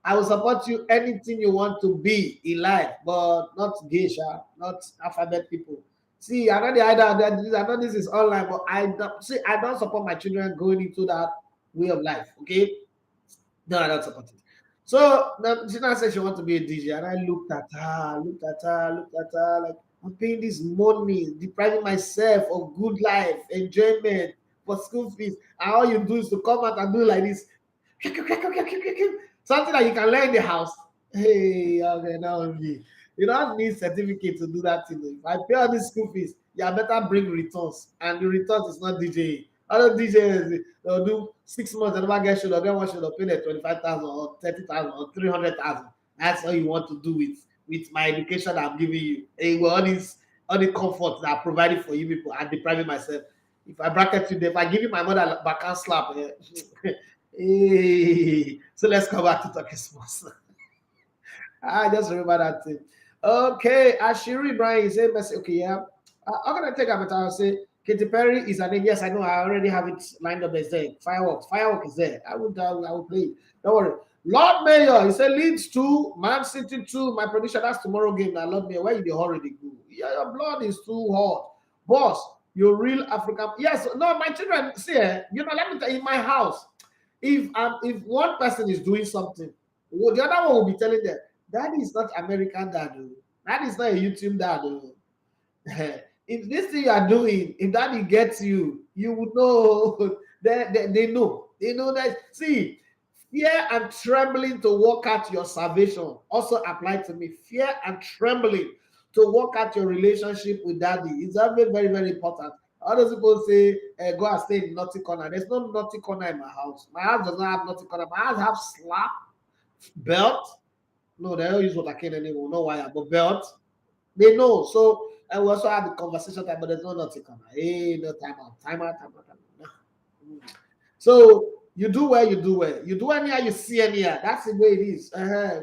I will support you anything you want to be in life, but not geisha, not alphabet people. See, I know I know this is online, but I don't support my children going into that way of life. Okay, no, I don't support it. So she now said she wants to be a DJ, and I looked at her, like, I'm paying this money, depriving myself of good life, enjoyment for school fees, and all you do is to come out and do like this. Something that you can learn in the house. Hey, okay, now you don't need certificate to do that thing. If I pay all these school fees, you better bring returns. And the returns is not DJ. Other DJs, they'll do 6 months, and never get should, or get one should have paid 25,000 or 30,000 or 300,000. That's all you want to do with my education I'm giving you. Hey, well, all the comfort that I provided for you people, I'm depriving myself. If I bracket you, if I give you my mother backhand slap, hey. So let's come back to talking sports. I just remember that thing. Okay, Ashiri Brian is a message. Okay, yeah. I'm gonna take a better. Say Katy Perry is a name. Yes, I know. I already have it lined up. There's there. Fireworks. Fireworks is there. I will play it. Don't worry. Lord Mayor, he said Leeds 2, Man City 2. My prediction, that's tomorrow game. Now, Lord Mayor, where you already go? Yeah, your blood is too hot. Boss, you're real African. Yes, no, my children, see, let me tell you, in my house, if one person is doing something, the other one will be telling them, that is not American dad. That is not a YouTube dad. If this thing you are doing, if daddy gets you, you would know. They know. They know that. See, fear and trembling to work out your salvation also apply to me. Fear and trembling to work out your relationship with daddy is very, very, very important. Other people say, go and stay in naughty corner. There's no naughty corner in my house. My house does not have naughty corner. My house have slap, belt. No, they don't use what I can anymore. No wire, but belt. They know. So I will also have the conversation time, but there's no naughty corner. Hey, no time out. No. So you do well, you do well. You do anyhow, you see anyhow. That's the way it is.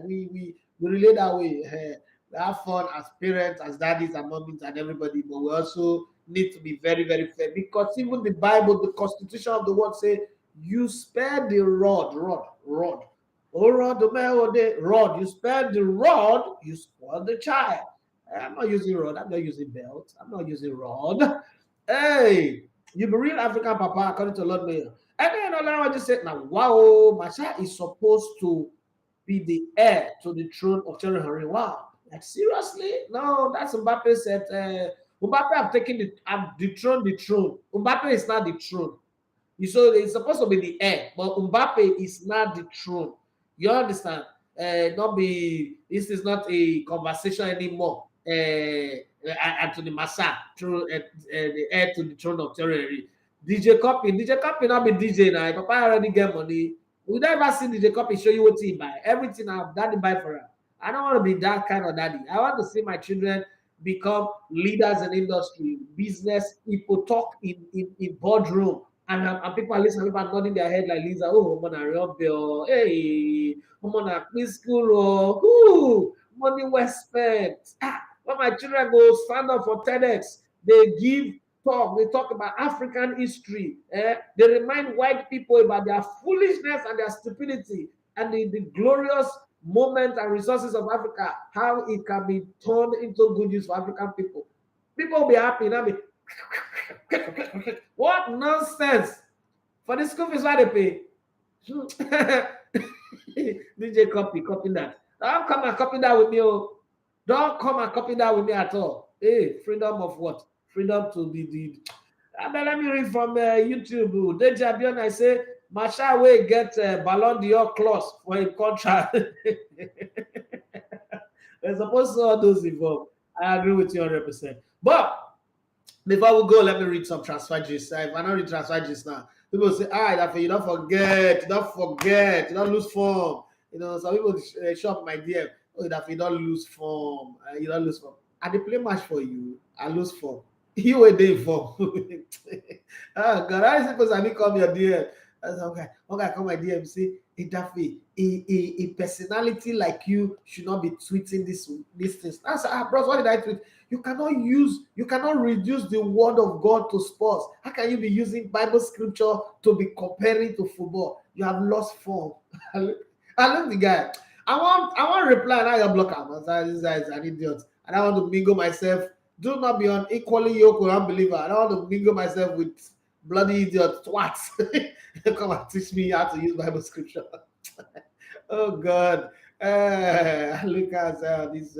We relate that way. We have fun as parents, as daddies, and mommies, and everybody, but we also need to be very, very fair, because even the Bible, the constitution of the world say, you spare the rod. Oh, rod, you spare the rod, you spoil the child. I'm not using rod, I'm not using belt, I'm not using rod. Hey, you be real African papa, according to Lord Mayor. And then Allah just said, now, wow, Masha is supposed to be the heir to the throne of Thierry Henry. Wow. Like, seriously? No, that's Mbappe said. Mbappe have dethroned the throne. Mbappe is not the throne. So it's supposed to be the heir, but Mbappe is not the throne. You understand? This is not a conversation anymore. Anthony Massa, through the heir to the throne of Thierry. DJ Copy not be DJ now. Papa already get money. We never see DJ Copy show you what he buy. Everything daddy buy for her. I don't want to be that kind of daddy. I want to see my children become leaders in industry, business, people talk in boardroom. And people are listening, people are nodding their head like Lisa. Oh, I'm on a real bill. Hey, I'm on a quiz school. Oh, money well spent. When my children go stand up for TEDx, they give talk. They talk about African history. They remind white people about their foolishness and their stupidity and the glorious moments and resources of Africa, how it can be turned into good use for African people. People will be happy. Now be what nonsense for the school fees why they pay. DJ copy that. Don't come and copy that with me. Don't come and copy that with me at all. Hey, freedom of what? Freedom to be the. Let me read from YouTube. Deja Bion, I say, Masha will get Ballon d'Or clause for a contract. There's supposed to all those involved. I agree with you 100%. But before we go, let me read some transfer gist. If I don't read transfer gist now, people say, you don't forget, you don't lose form. Some people show up my DM. Oh, that you don't lose form, I play match for you. I lose form. You were there for. Oh God, I suppose I need come your DM. Okay, come my DM. Say, a personality like you should not be tweeting these things. That's bros. What did I tweet? You cannot reduce the word of God to sports. How can you be using Bible scripture to be comparing to football? You have lost form. I look the guy. I want reply, now you block him. This guy is an idiot. And I want to mingle myself. Do not be unequally yoked with unbeliever. I don't want to mingle myself with bloody idiot twats. Come and teach me how to use Bible scripture. Oh God. Look at this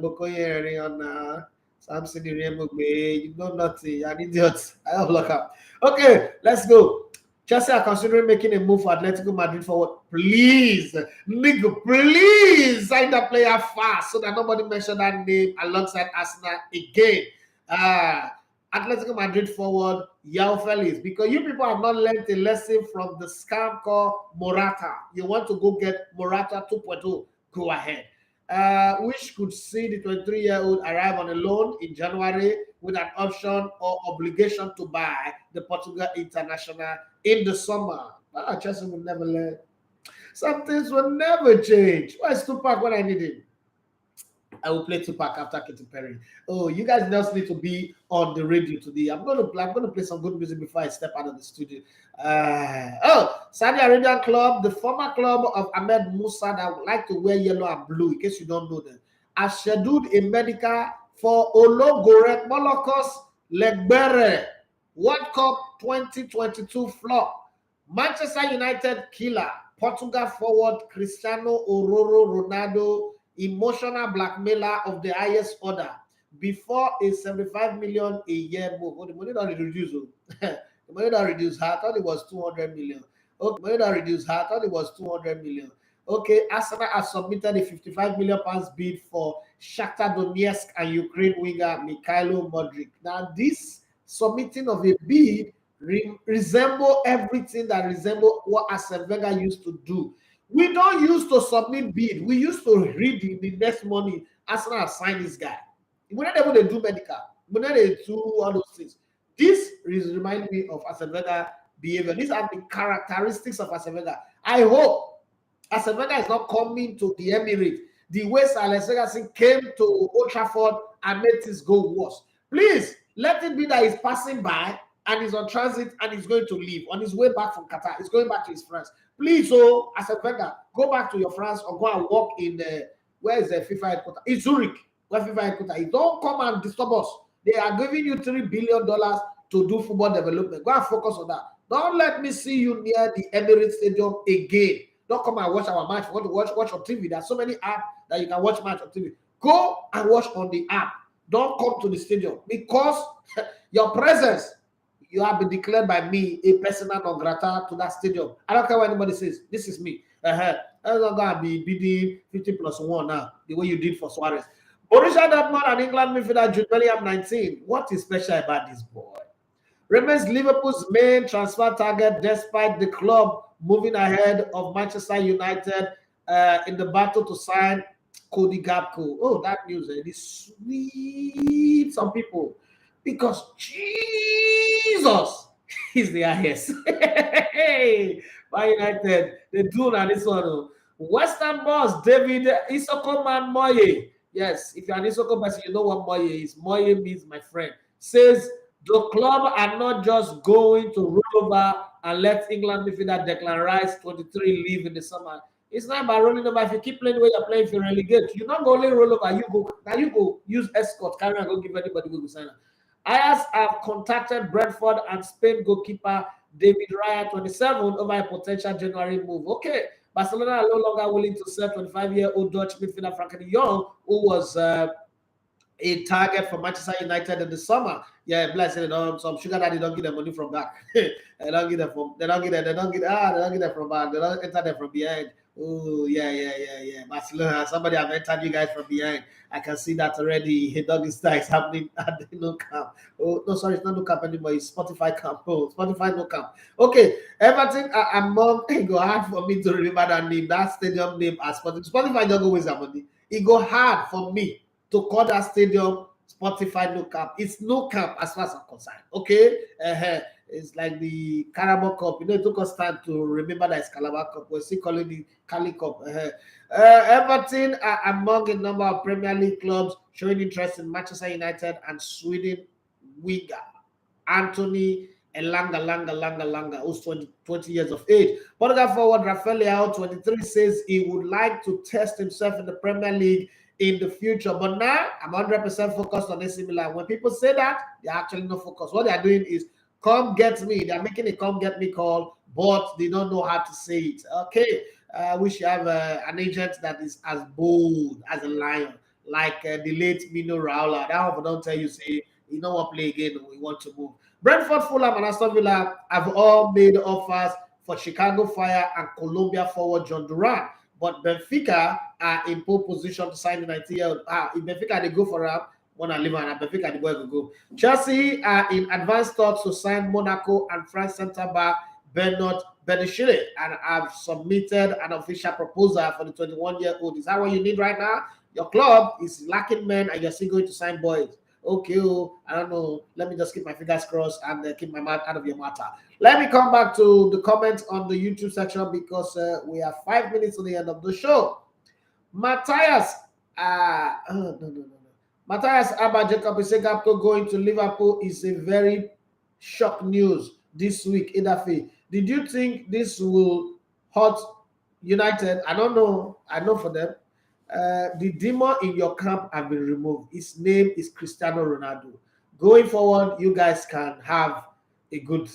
Bokoye on Samson Remugbe. You know nothing. You're an idiot. I don't block up. Okay, let's go. Chelsea are considering making a move for Atletico Madrid forward please, nigga, please sign the player fast so that nobody mention that name alongside Arsenal again. Atletico Madrid forward Joao Felix, because you people have not learned a lesson from the scam called Morata. You want to go get Morata 2.0, go ahead. Which could see the 23-year-old arrive on a loan in January with an option or obligation to buy the Portugal international in the summer. Chelsea will never learn. Some things will never change. Where's Tupac when I need him? I will play Tupac after Katy Perry. Oh, you guys just need to be on the radio today. I'm gonna play some good music before I step out of the studio. Saudi Arabian club, the former club of Ahmed Musa that would like to wear yellow and blue, in case you don't know them, has scheduled a medical for Ologore Molokos Legbere World Cup 2022 flop. Manchester United killer, Portugal forward Cristiano Ronaldo, emotional blackmailer of the highest order, before a 75 million a year move. Oh, the money don't reduce. The money don't reduce. I thought it was 200 million. Okay, money don't reduce. I thought it was 200 million. Okay, Arsenal has submitted a 55 million pounds bid for Shakhtar Donetsk and Ukraine winger Mykhaylo Mudryk. Now, this submitting of a bid resemble everything that resemble what Arsene Wenger used to do. We don't used to submit bid. We used to read the next morning. Arsenal have signed this guy. We're not able to do medical. We're not able to do all those things. This reminds me of Arsene Wenger behavior. These are the characteristics of Arsene Wenger. I hope Arsene Wenger is not coming to the Emirates the way Alex Ferguson came to Old Trafford and made things go worse. Please, let it be that he's passing by and he's on transit and he's going to leave. On his way back from Qatar, he's going back to his friends. Please, as a vendor, go back to your France or go and work in the, where is the FIFA headquarters? In Zurich, where FIFA headquarters is. Don't come and disturb us. They are giving you $3 billion to do football development. Go and focus on that. Don't let me see you near the Emirates Stadium again. Don't come and watch our match. You want to watch on TV. There's so many apps that you can watch match on TV. Go and watch on the app. Don't come to the stadium, because your presence, you have been declared by me a persona non grata to that stadium. I don't care what anybody says. This is me. I'm not going to be bidding 50+1 now, the way you did for Suarez. Borussia Dortmund and England midfielder Jude Bellingham, 19. What is special about this boy? Remains Liverpool's main transfer target, despite the club moving ahead of Manchester United in the battle to sign Cody Gakpo. Oh, that news is sweet, some people, because Jesus is the highest. Hey, Man United, they do now this one. Western boss David Isoko Man Moyes. Yes, if you're an Isoko person, you know what Moyes is. Moyes means my friend. Says the club are not just going to roll over and let England midfielder Declan Rice, 23, leave in the summer. It's not about rolling over. If you keep playing the way you're playing, if you relegate, you're not going to roll over. You go use escort, carry and go give anybody who will sign up. Ajax have contacted Brentford and Spain goalkeeper David Raya, 27, over a potential January move. Okay, Barcelona are no longer willing to sell 25-year-old Dutch midfielder Frankie de Jong, who was a target for Manchester United in the summer. Yeah, bless it. Some sugar daddy don't get their money from back. They don't get them from back. They don't enter them from behind. Oh, yeah. Barcelona, somebody have entered you guys from behind. I can see that already. Hey, doggy style is happening at the no camp. Oh, no, sorry, it's not no camp anymore. It's Spotify camp. Oh, Spotify no camp. Okay, Everton among, it go hard for me to remember that name, that stadium name as Spotify. Spotify don't go waste their money. It go hard for me to call that stadium Spotify no camp. It's no camp as far as I'm concerned. Okay, it's like the Carabao Cup. You know, it took us time to remember that it's Carabao Cup. We're still calling it Cali Cup. Everton are among a number of Premier League clubs showing interest in Manchester United and Sweden winger Anthony Elanga, who's 20 years of age. Portugal forward Rafael 23 says he would like to test himself in the Premier League in the future, but now I'm 100% focused on AC Milan. When people say that, they're actually not focused. What they're doing is come get me. They're making a come get me call, but they don't know how to say it. Okay, we should have an agent that is as bold as a lion, like the late Mino Raiola. That one don't tell you, say, you don't want to play again, we want to move. Brentford, Fulham, and Aston Villa have all made offers for Chicago Fire and Colombia forward John Duran. But Benfica are in pole position to sign the 19-year-old. If Benfica they go for him, Mona Lima and Benfica the boy will go. Chelsea are in advanced talks to sign Monaco and France centre back Bernard Benishile and have submitted an official proposal for the 21-year-old. Is that what you need right now? Your club is lacking men and you're still going to sign boys. Okay, I don't know. Let me just keep my fingers crossed and keep my mouth out of your matter. Let me come back to the comments on the YouTube section because we are 5 minutes to the end of the show. Matthias, Matthias Abba Jacob is Gakpo going to Liverpool is a very shock news this week. Idafi, did you think this will hurt United? I don't know. I know for them. The demon in your camp have been removed. His name is Cristiano Ronaldo. Going forward, you guys can have a good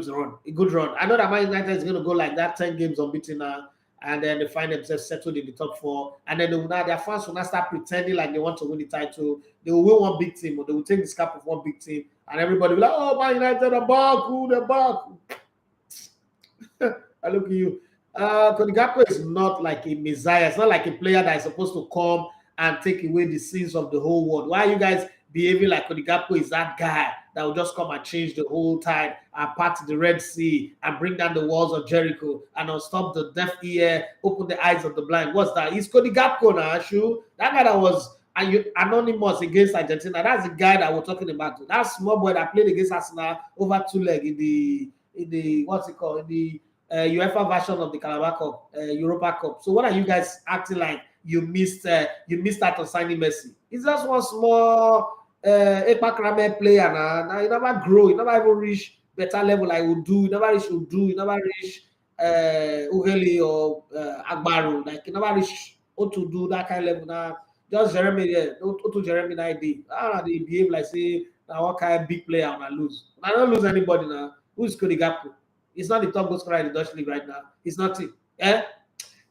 run. I know that Man United is going to go like that, 10 games unbeaten now, and then they find themselves settled in the top 4, and then their fans will not start pretending like they want to win the title. They will win one big team, or they will take the scalp of one big team, and everybody will be like, "Oh, Man United are back, they're back." I look at you. Cody Gakpo is not like a messiah. It's not like a player that is supposed to come and take away the sins of the whole world. Why are you guys behaving like Cody Gakpo is that guy that will just come and change the whole tide and part the Red Sea and bring down the walls of Jericho and unstop the deaf ear, open the eyes of the blind? What's that? It's Cody Gakpo now, Shu. That guy that was anonymous against Argentina. That's the guy that we're talking about. That small boy that played against Arsenal over 2 leg in the what's it called? In the UEFA version of the Carabao Cup, Europa Cup. So what are you guys acting like you missed out on signing Messi? It's just one small Ekpakrame player now. You never grow, you never even reach better level like Udu, you never reach Udu, you never reach Ugeli or Agbaru, like you never reach Otudu, that kind of level now. Just Jeremy there, Otu Jeremy ID. They behave like say now what kind of big player I lose. I don't lose anybody now. Who's Cody Gakpo? It's not the top goal scorer in the Dutch league right now. It's not it.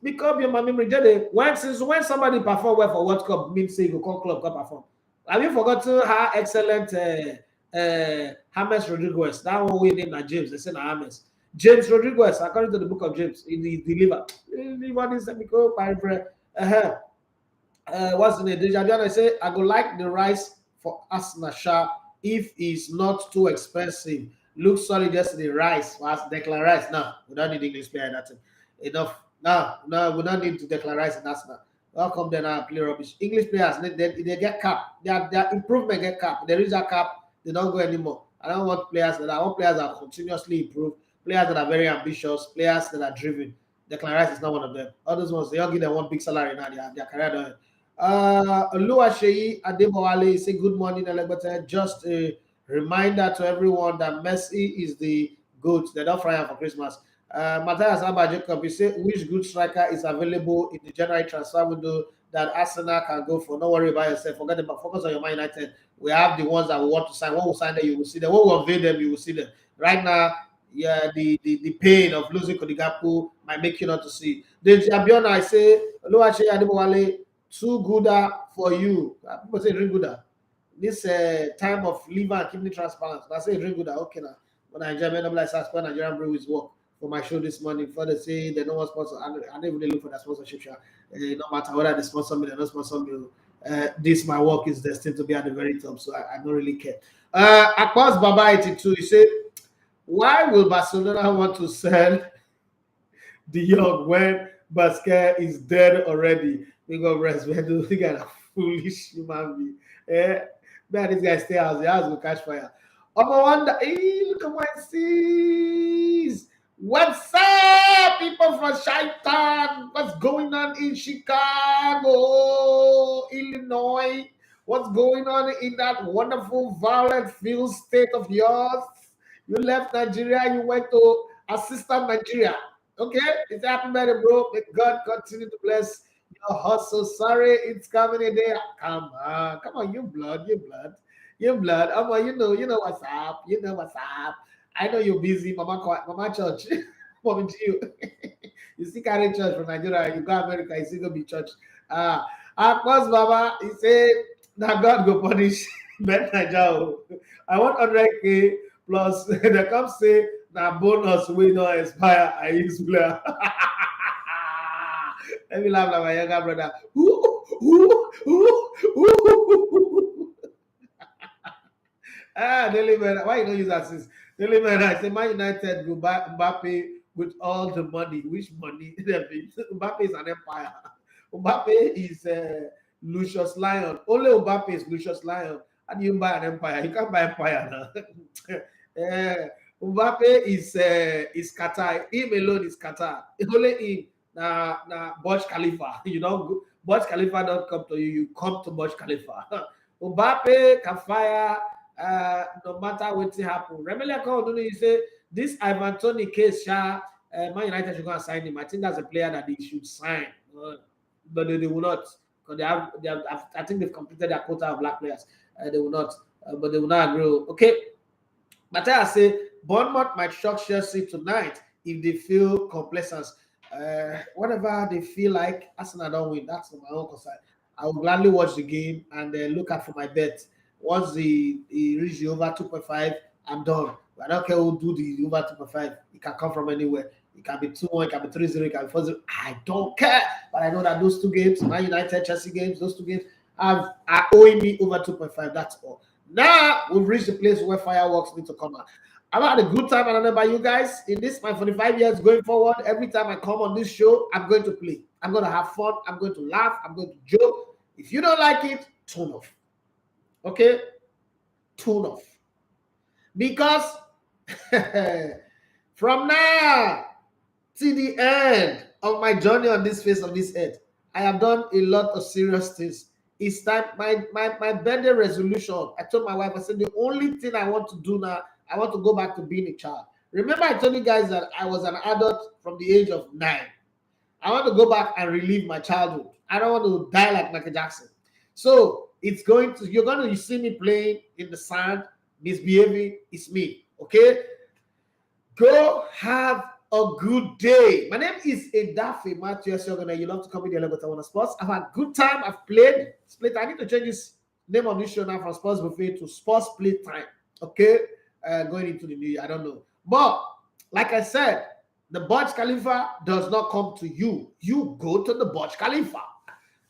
Because your memory, when somebody perform well for World Cup, means say you go club can perform. Have you forgotten how excellent James Rodriguez? That one we named James. They say James. James Rodriguez, according to the book of James, he delivered. What's the name? Dejavian, I say I go like the rice for Nassr if it's not too expensive. Looks solid yesterday. Rice was Declan Rice. No, we don't need English player in that team. Enough. No, we don't need to Declan Rice in that now. How come they now play rubbish? English players they get cap. Their improvement get cap. They reach that cap, they don't go anymore. I don't want players that I want players that continuously improve, players that are very ambitious, players that are driven. Declan Rice is not one of them. All those ones, they don't give them one big salary now. Their career done. Oluwaseyi Adebowale say good morning, Elegbete. Just a reminder to everyone that Messi is the GOAT. They don't fry him for Christmas. Matthias Abba Jacob, you say which good striker is available in the January transfer window that Arsenal can go for? Don't worry about yourself. Forget about focus on your Man United. We have the ones that we want to sign. When we sign them, you will see them. When we unveil them, you will see them. Right now, yeah, the pain of losing Cody Gakpo might make you not to see. The Arabian, I say, Oluwaseyi Adebowale, too gooder for you. People say drink gooder. This time of liver and kidney transplant. I say drink gooder. Okay now. When I enjoy like Saspon Nigerian Breweries work for my show this morning, before they say they don't want sponsor, I don't even look for that sponsorship. No matter whether they sponsor me, they don't sponsor me. This my work is destined to be at the very top, so I don't really care. Akbaz Baba 82, he said, why will Barcelona want to sell De Jong when Basquet is dead already? We go rest. We do think I'm a foolish human being. Man, this guy stay out. The house will catch fire. I wonder, hey, look at what it sees. What's up, people from Shakhtar? What's going on in Chicago, Illinois? What's going on in that wonderful, violent-filled state of yours? You left Nigeria, you went to assistant Nigeria. Okay? It's happy birthday, bro. May God continue to bless your hustle. Sorry, it's coming in there. Come on, you blood. You know what's up. You know what's up. I know you're busy, Mama Church. Mama you. You still carry church from Nigeria. You go America, you still go be church. Of course, Baba, he said, now God go punish Ben Nigeria. I want 100K plus. They come say, Now bonus we don't expire. I use player. Let me laugh like my younger brother. Daily man, why you don't use assist? Daily man, I say Man United will buy Mbappe with all the money. Which money? Mbappe is an empire. Mbappe is Lucius Lion. Only Mbappe is Lucius Lion. And you buy an empire. You can't buy empire now. Mbappe is Qatar. Him alone is Qatar. Only him. Na Burj Khalifa. You know, Burj Khalifa don't come to you. You come to Burj Khalifa. Mbappe can fire no matter what happen. Remember, you say this Ivan Toney case, Man United should go and sign him. I think that's a player that they should sign, but they will not because they have. I think they've completed their quota of black players. They will not, but they will not agree. Okay, but I say Bournemouth might shock Chelsea tonight if they feel complacent. Whatever they feel like, Arsenal don't win. That's my own concern. I will gladly watch the game and look out for my bet. Once he reaches the over 2.5, I'm done. I don't care who do the over 2.5. It can come from anywhere. It can be 2-1, it can be 3-0, it can be 4-0. I don't care. But I know that those two games, Man United, Chelsea games, those two games are owing me over 2.5. That's all. Now we've reached the place where fireworks need to come out. I've had a good time, and I know by you guys. In this, my 45 years going forward, every time I come on this show, I'm going to play. I'm going to have fun. I'm going to laugh. I'm going to joke. If you don't like it, turn off. Okay? Turn off. Because from now to the end of my journey on this face of this earth, I have done a lot of serious things. It's time, my birthday resolution, I told my wife, I said, the only thing I want to do now, I want to go back to being a child. Remember, I told you guys that I was an adult from the age of 9. I want to go back and relive my childhood. I don't want to die like Michael Jackson. So you're going to see me playing in the sand, misbehaving. It's me. Okay? Go have a good day. My name is Edafe Matthew. You love to come in the Elevator Sports. I've had a good time. I've played. Split. I need to change this name of this show now from Sports Buffet to Sports Playtime. Okay? Going into the new year. I don't know. But like I said, the Burj Khalifa does not come to you. You go to the Burj Khalifa.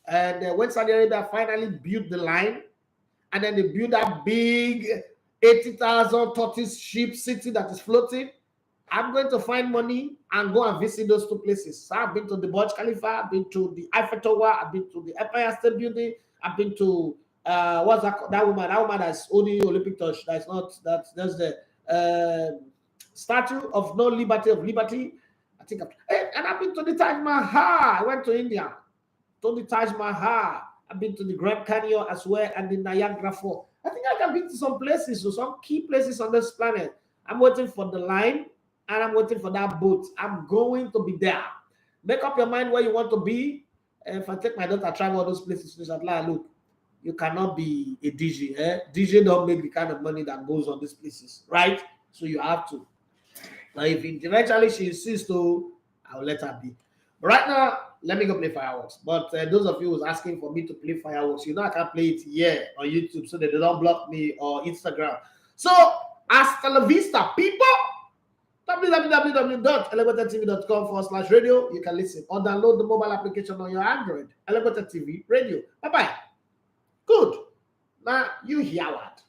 And when Saudi Arabia finally built the line, and then they built that big 80,000 tortoise ship city that is floating, I'm going to find money and go and visit those two places. So I've been to the Burj Khalifa, I've been to the Eiffel Tower, I've been to the Empire State Building, I've been to what's that woman that's holding Olympic torch. That's the Statue of No Liberty of Liberty. I think and I've been to the Taj Mahal. I went to India to the Taj Mahal. I've been to the Grand Canyon as well and the Niagara Falls. I think I can be to some places, so some key places on this planet. I'm waiting for the line and I'm waiting for that boat. I'm going to be there. Make up your mind where you want to be. And if I take my daughter travel all those places, she's like, look, you cannot be a DJ. DJ don't make the kind of money that goes on these places, right? So you have to. Now, if eventually she insists to, I'll let her be. But right now, let me go play fireworks. But those of you who's asking for me to play fireworks, you know I can't play it here on YouTube so that they don't block me or Instagram. So, hasta la vista, people. www.elevatortv.com/radio. You can listen or download the mobile application on your Android. Elevator TV Radio. Bye-bye. Good. Now, you hear what?